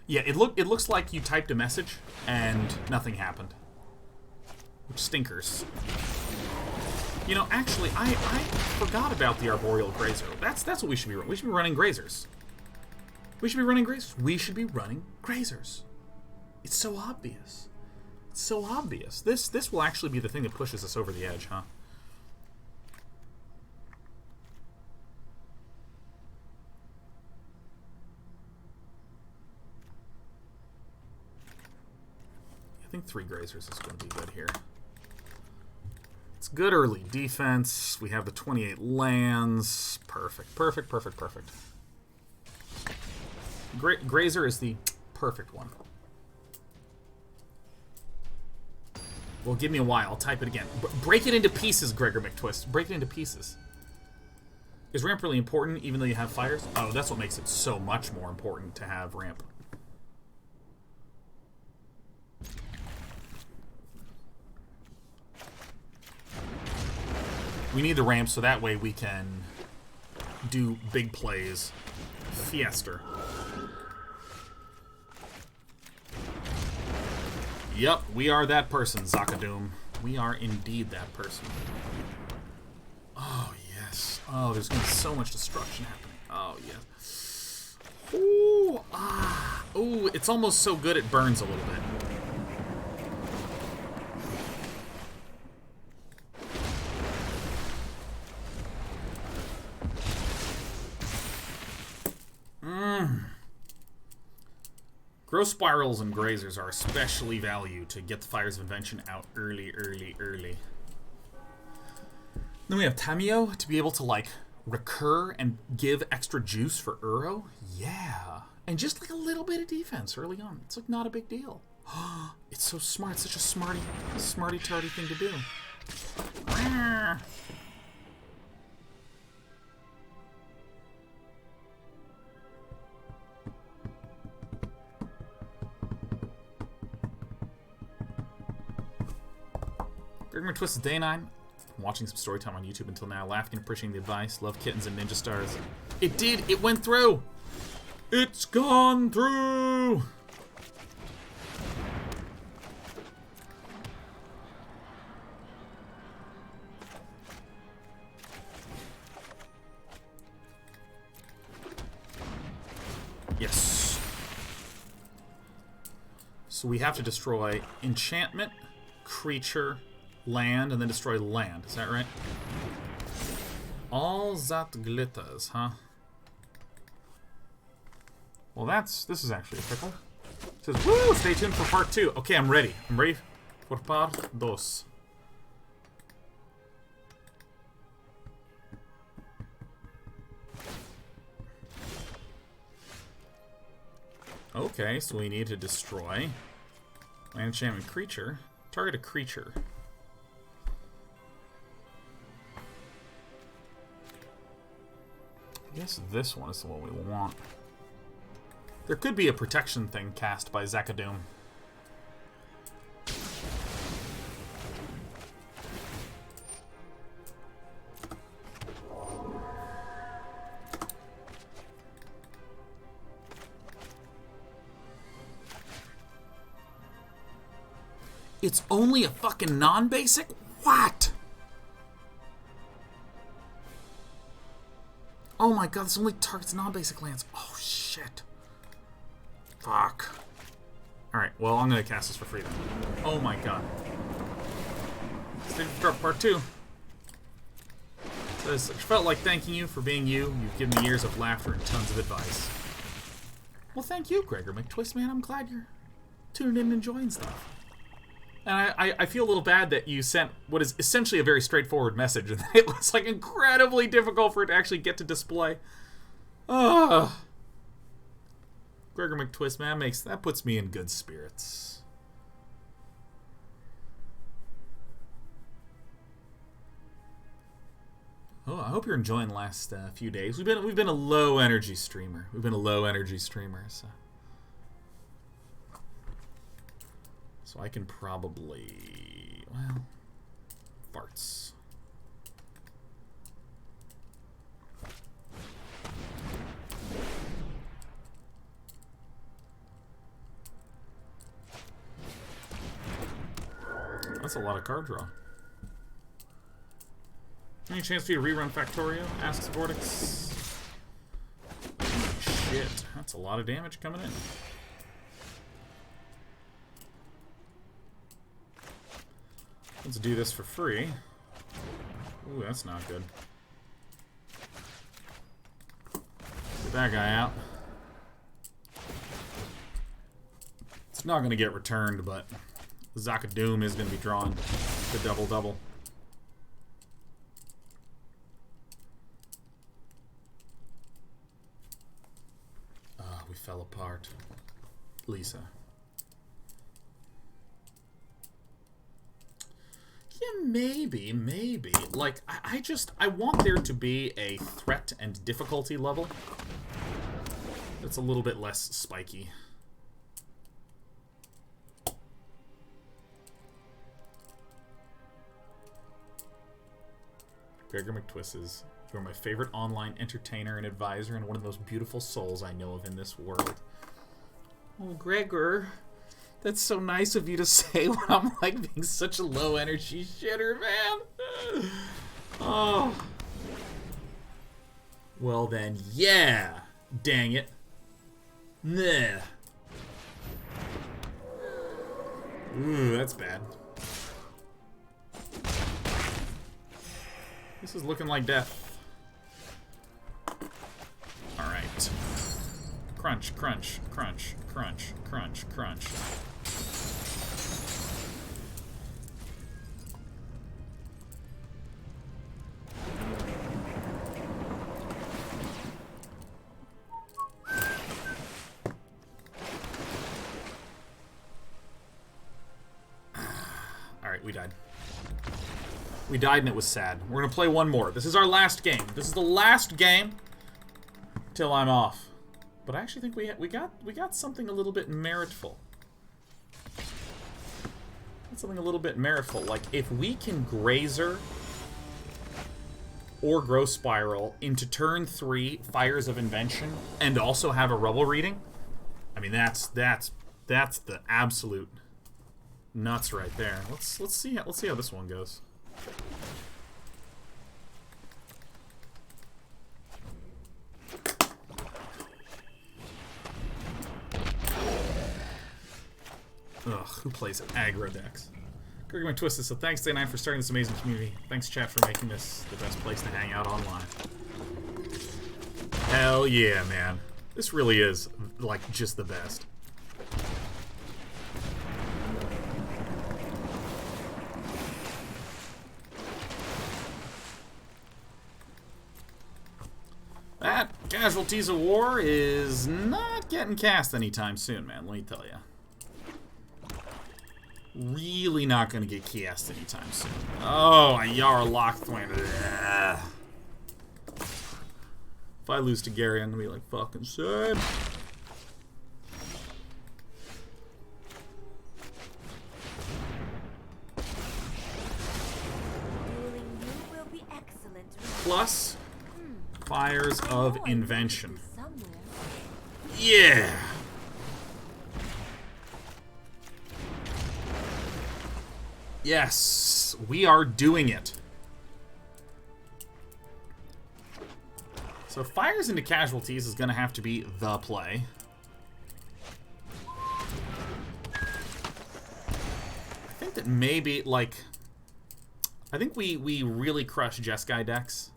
Yeah, it looks like you typed a message and nothing happened. Which stinkers. You know, actually, I forgot about the Arboreal Grazer. That's what we should be running. We should be running Grazers. We should be running Grazers. We should be running Grazers. It's so obvious. It's so obvious. This will actually be the thing that pushes us over the edge, huh? I think 3 Grazers is going to be good here. It's good early defense. We have the 28 lands. Perfect, perfect, perfect, perfect. Grazer is the perfect one. Well, give me a while. I'll type it again. Break it into pieces, Gregor McTwist. Break it into pieces. Is ramp really important even though you have fires? Oh, that's what makes it so much more important to have ramp. We need the ramp so that way we can do big plays. Fiesta. Yep, we are that person, Zakadoom. We are indeed that person. Oh, yes. Oh, there's going to be so much destruction happening. Oh, yes. Ooh, ah. Ooh, it's almost so good it burns a little bit. Growth Spirals and Grazers are especially valued to get the Fires of Invention out early, early, early. Then we have Tamiyo to be able to, like, recur and give extra juice for Uro. Yeah. And just, like, a little bit of defense early on. It's, like, not a big deal. It's so smart. It's such a smarty-tarty thing to do. Gregor Twist is day 9. I'm watching some story time on YouTube until now, laughing and appreciating the advice. Love kittens and ninja stars. It did! It went through! It's gone through! Yes. So we have to destroy enchantment, creature, land, and then destroy land. Is that right? All that glitters, huh? Well, this is actually a pickle. It says, woo, stay tuned for part 2. Okay, I'm ready. I'm ready for part 2. Okay, so we need to destroy land enchantment creature. Target a creature. I guess this one is the one we want. There could be a protection thing cast by Zagoth. It's only a fucking non-basic? What? Oh my god, this only targets non-basic lands. Oh shit. Fuck. Alright, well, I'm gonna cast this for free then. Oh my god. Stage drop part 2. Says, I felt like thanking you for being you. You've given me years of laughter and tons of advice. Well, thank you, Gregor McTwist, man. I'm glad you're tuning in and enjoying stuff. And I feel a little bad that you sent what is essentially a very straightforward message, and it was like incredibly difficult for it to actually get to display. Ugh. Gregor McTwist, man, that puts me in good spirits. Oh, I hope you're enjoying the last few days. We've been a low energy streamer. So I can probably, well, farts. That's a lot of card draw. Any chance for you to rerun Factorio? Asks Vortex. Shit, that's a lot of damage coming in. Let's do this for free. Ooh, that's not good. Get that guy out. It's not going to get returned, but Zagoth is going to be drawn the double-double. Ah, we fell apart. Lisa. Yeah, maybe. Like, I want there to be a threat and difficulty level that's a little bit less spiky. Gregor McTwist, you're my favorite online entertainer and advisor and one of the most beautiful souls I know of in this world. Oh, Gregor. That's so nice of you to say when I'm like being such a low energy shitter, man. Oh. Well then, yeah. Dang it. Nah. Ooh, that's bad. This is looking like death. Alright. Crunch, crunch, crunch, crunch, crunch, crunch. Alright, we died. We died and it was sad. We're gonna play one more. This is our last game. This is the last game till I'm off. But I actually think we got something a little bit meritful. Something a little bit meritful. Like if we can Grazer or Growth Spiral into turn 3 Fires of Invention and also have a Rubble Reading, I mean that's the absolute nuts right there. Let's see how this one goes. Ugh, who plays aggro decks? Gregor McTwisted, so thanks Day 9 for starting this amazing community. Thanks chat for making this the best place to hang out online. Hell yeah, man. This really is, like, just the best. That Casualties of War is not getting cast anytime soon, man, let me tell you. Really not going to get cast anytime soon. Oh, a Yara Lockthwain. If I lose to Gary, I'm gonna be like, fucking sad. Plus, Fires of Invention. Yeah! Yes! We are doing it! So Fires into Casualties is going to have to be the play. I think that maybe, like... I think we really crush Jeskai decks.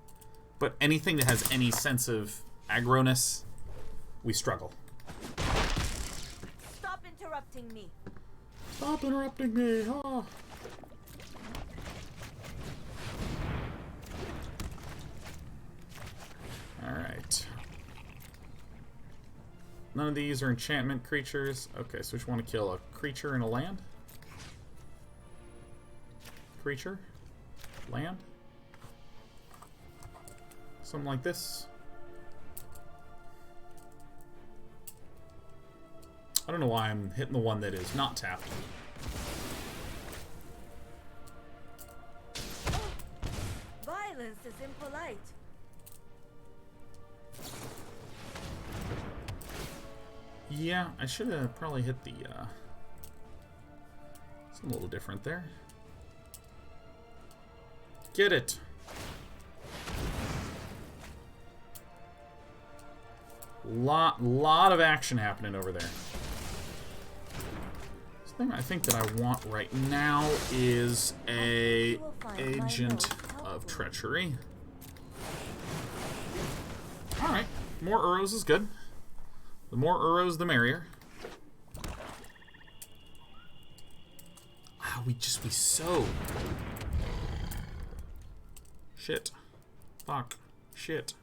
But anything that has any sense of aggro-ness, we struggle. Stop interrupting me. Stop interrupting me, huh? Alright. None of these are enchantment creatures. Okay, so we just want to kill a creature and a land? Creature? Land? Something like this. I don't know why I'm hitting the one that is not tapped. Violence is impolite. Yeah, I should have probably hit the, it's a little different there. Get it! Lot of action happening over there. The thing I think that I want right now is a Agent of Treachery. Alright, more Uros is good. The more Uros, the merrier. Wow, we so... Shit. Fuck. Shit.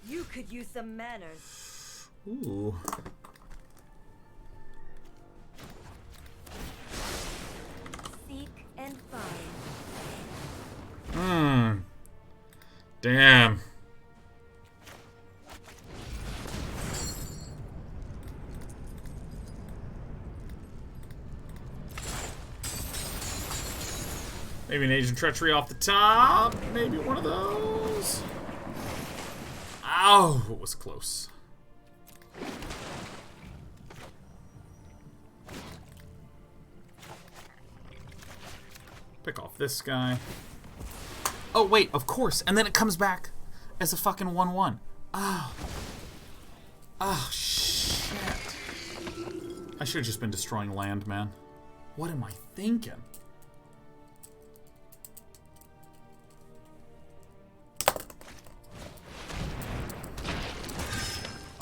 You could use some manners. Ooh. Seek and find. Damn. Maybe an Agent of Treachery off the top. Maybe one of those. Ow, it was close. Pick off this guy. Oh, wait, of course. And then it comes back as a fucking 1/1. Oh. Oh, shit. I should have just been destroying land, man. What am I thinking?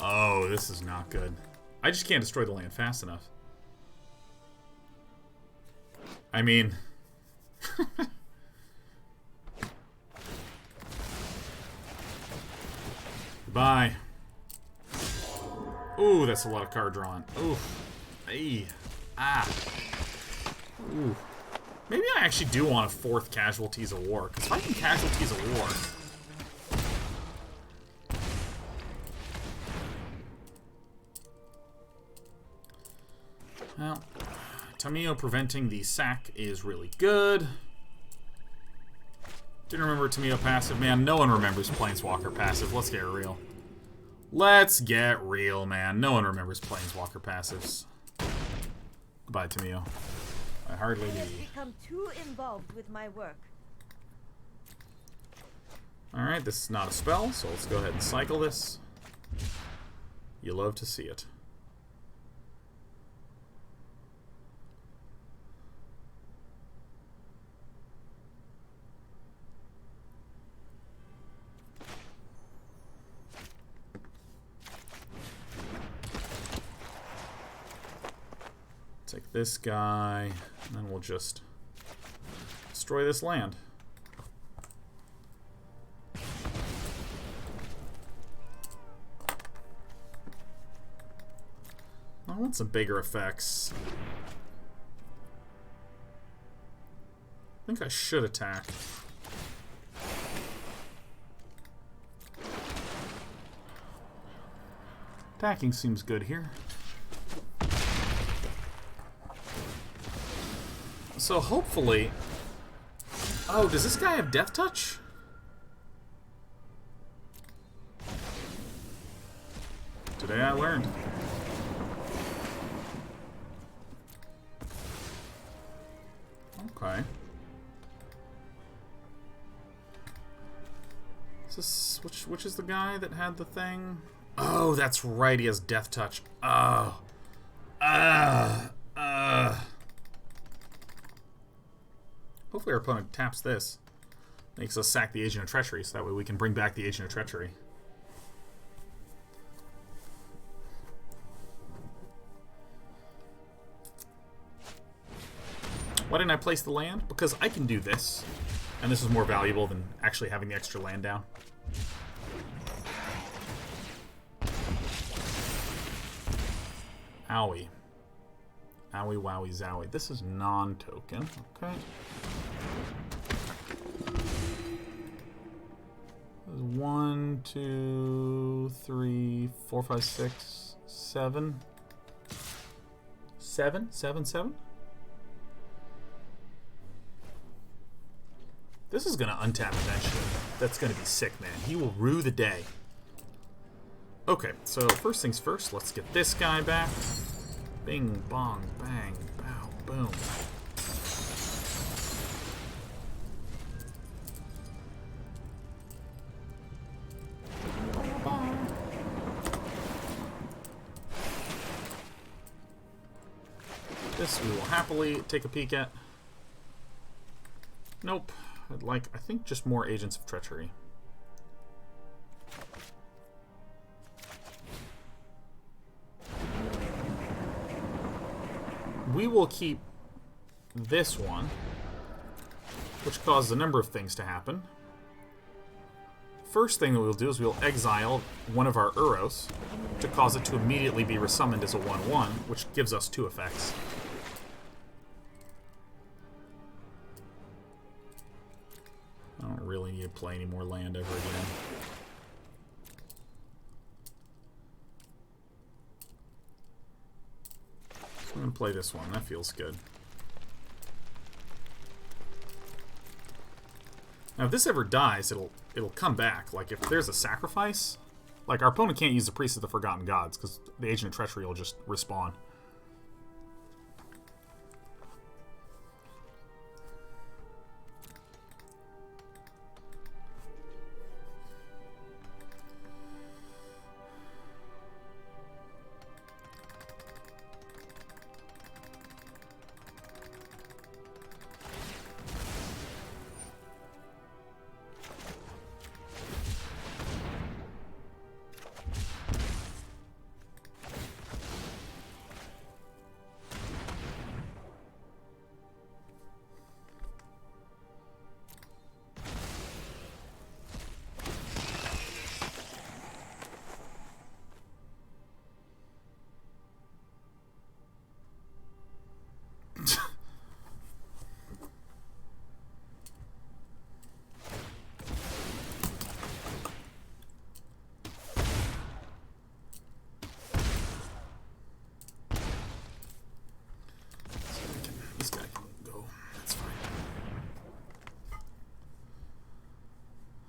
Oh, this is not good. I just can't destroy the land fast enough. I mean... Goodbye. Ooh, that's a lot of card drawn. Ooh. Ay. Ah. Ooh. Maybe I actually do want a 4th Casualties of War, because fighting Casualties of War... Well, Tamiyo preventing the sack is really good. Didn't remember Tamiyo passive. Man, no one remembers Planeswalker passive. Let's get real. Let's get real, man. No one remembers Planeswalker passives. Goodbye, Tamiyo. I hardly do. I've become too involved with my work. Alright, this is not a spell, so let's go ahead and cycle this. You love to see it. Take this guy, and then we'll just destroy this land. I want some bigger effects. I think I should attack. Attacking seems good here. So hopefully... Oh, does this guy have Death Touch? Today I learned. Okay. Is this... Which is the guy that had the thing? Oh, that's right, he has Death Touch. Oh. Hopefully our opponent taps this. Makes us sack the Agent of Treachery, so that way we can bring back the Agent of Treachery. Why didn't I place the land? Because I can do this. And this is more valuable than actually having the extra land down. Owie. Owie, wowie, zowie. This is non-token. Okay. 1, 2, 3, 4, 5, 6, 7. 7? 7, 7? This is going to untap eventually. That's going to be sick, man. He will rue the day. Okay, so first things first, let's get this guy back. Bing, bong, bang, bow, boom. This we will happily take a peek at. Nope. I'd like, I think, just more Agents of Treachery. We will keep this one, which causes a number of things to happen. First thing that we'll do is we'll exile one of our Uros to cause it to immediately be resummoned as a 1/1, which gives us 2 effects. I don't really need to play any more land ever again. I'm going to play this one. That feels good. Now, if this ever dies, it'll come back. Like, if there's a sacrifice, like, our opponent can't use the Priest of the Forgotten Gods, because the Agent of Treachery will just respawn.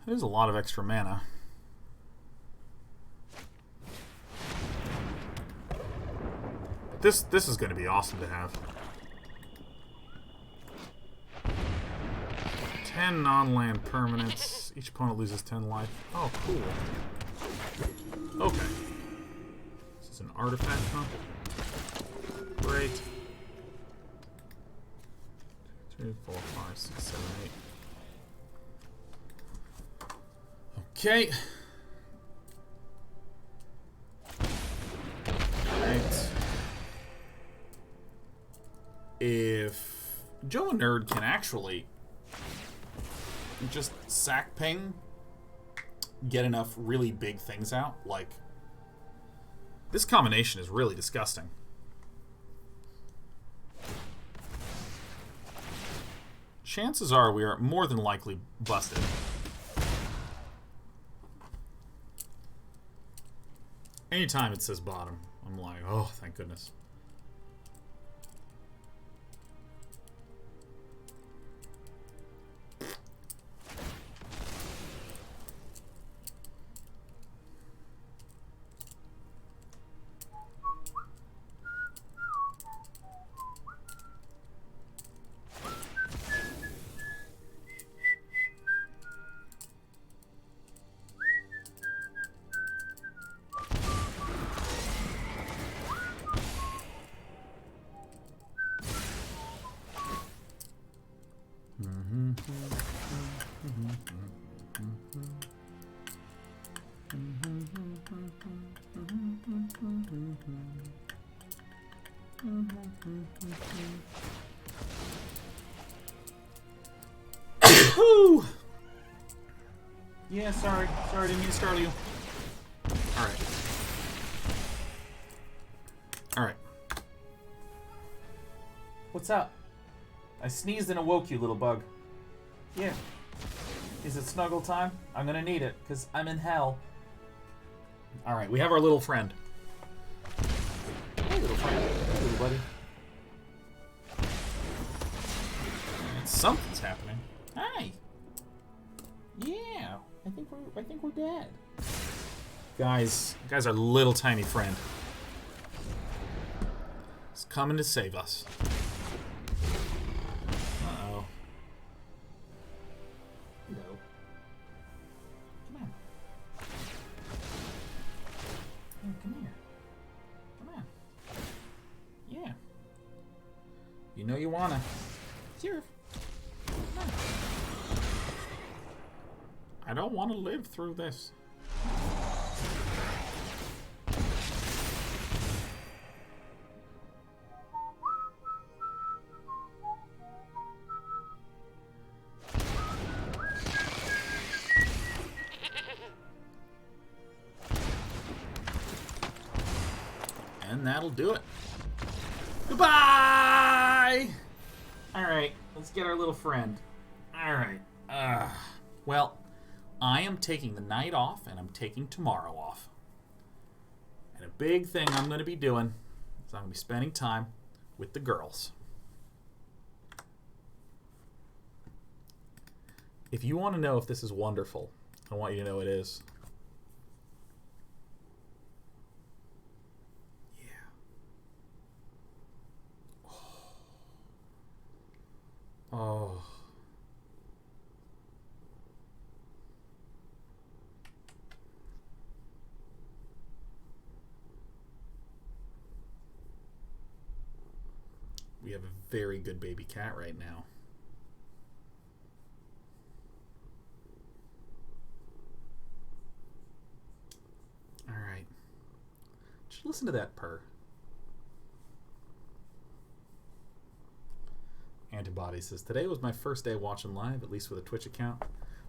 There's a lot of extra mana. This is going to be awesome to have. 10 non-land permanents. Each opponent loses 10 life. Oh, cool. Okay. This is an artifact, huh? Great. 2, 4, 5, 6, 7, 8. Okay. Right. If Joe and Nerd can actually just sack ping, get enough really big things out, like, this combination is really disgusting. Chances are we are more than likely busted. Anytime it says bottom, I'm like, oh, thank goodness. Yeah, sorry, didn't mean to startle you. Alright. What's up? I sneezed and awoke you, little bug. Yeah. Is it snuggle time? I'm gonna need it, because I'm in hell. Alright, we have our little friend. Hey, little friend. Hey, little buddy. Something's happening. Hi. Yeah. I think we're dead. Guys, our little tiny friend. He's coming to save us. Uh-oh. Hello. Come on. Hey, come here. Come on. Yeah. You know you wanna. Serve. Come on. I don't want to live through this. And that'll do it. Goodbye! Alright, let's get our little friend. Alright. Well, I am taking the night off, and I'm taking tomorrow off. And a big thing I'm going to be doing is I'm going to be spending time with the girls. If you want to know if this is wonderful, I want you to know it is. Yeah. Oh. We have a very good baby cat right now. All right. Just listen to that purr. Antibody says, today was my first day watching live, at least with a Twitch account.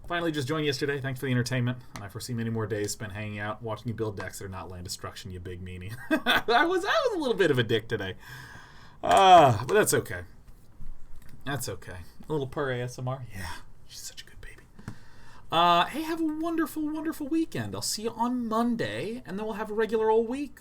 Finally just joined yesterday. Thanks for the entertainment. And I foresee many more days spent hanging out, watching you build decks that are not land destruction, you big meanie. I was a little bit of a dick today. But that's okay. That's okay. A little purr ASMR. Yeah, she's such a good baby. Hey, have a wonderful, wonderful weekend. I'll see you on Monday, and then we'll have a regular old week.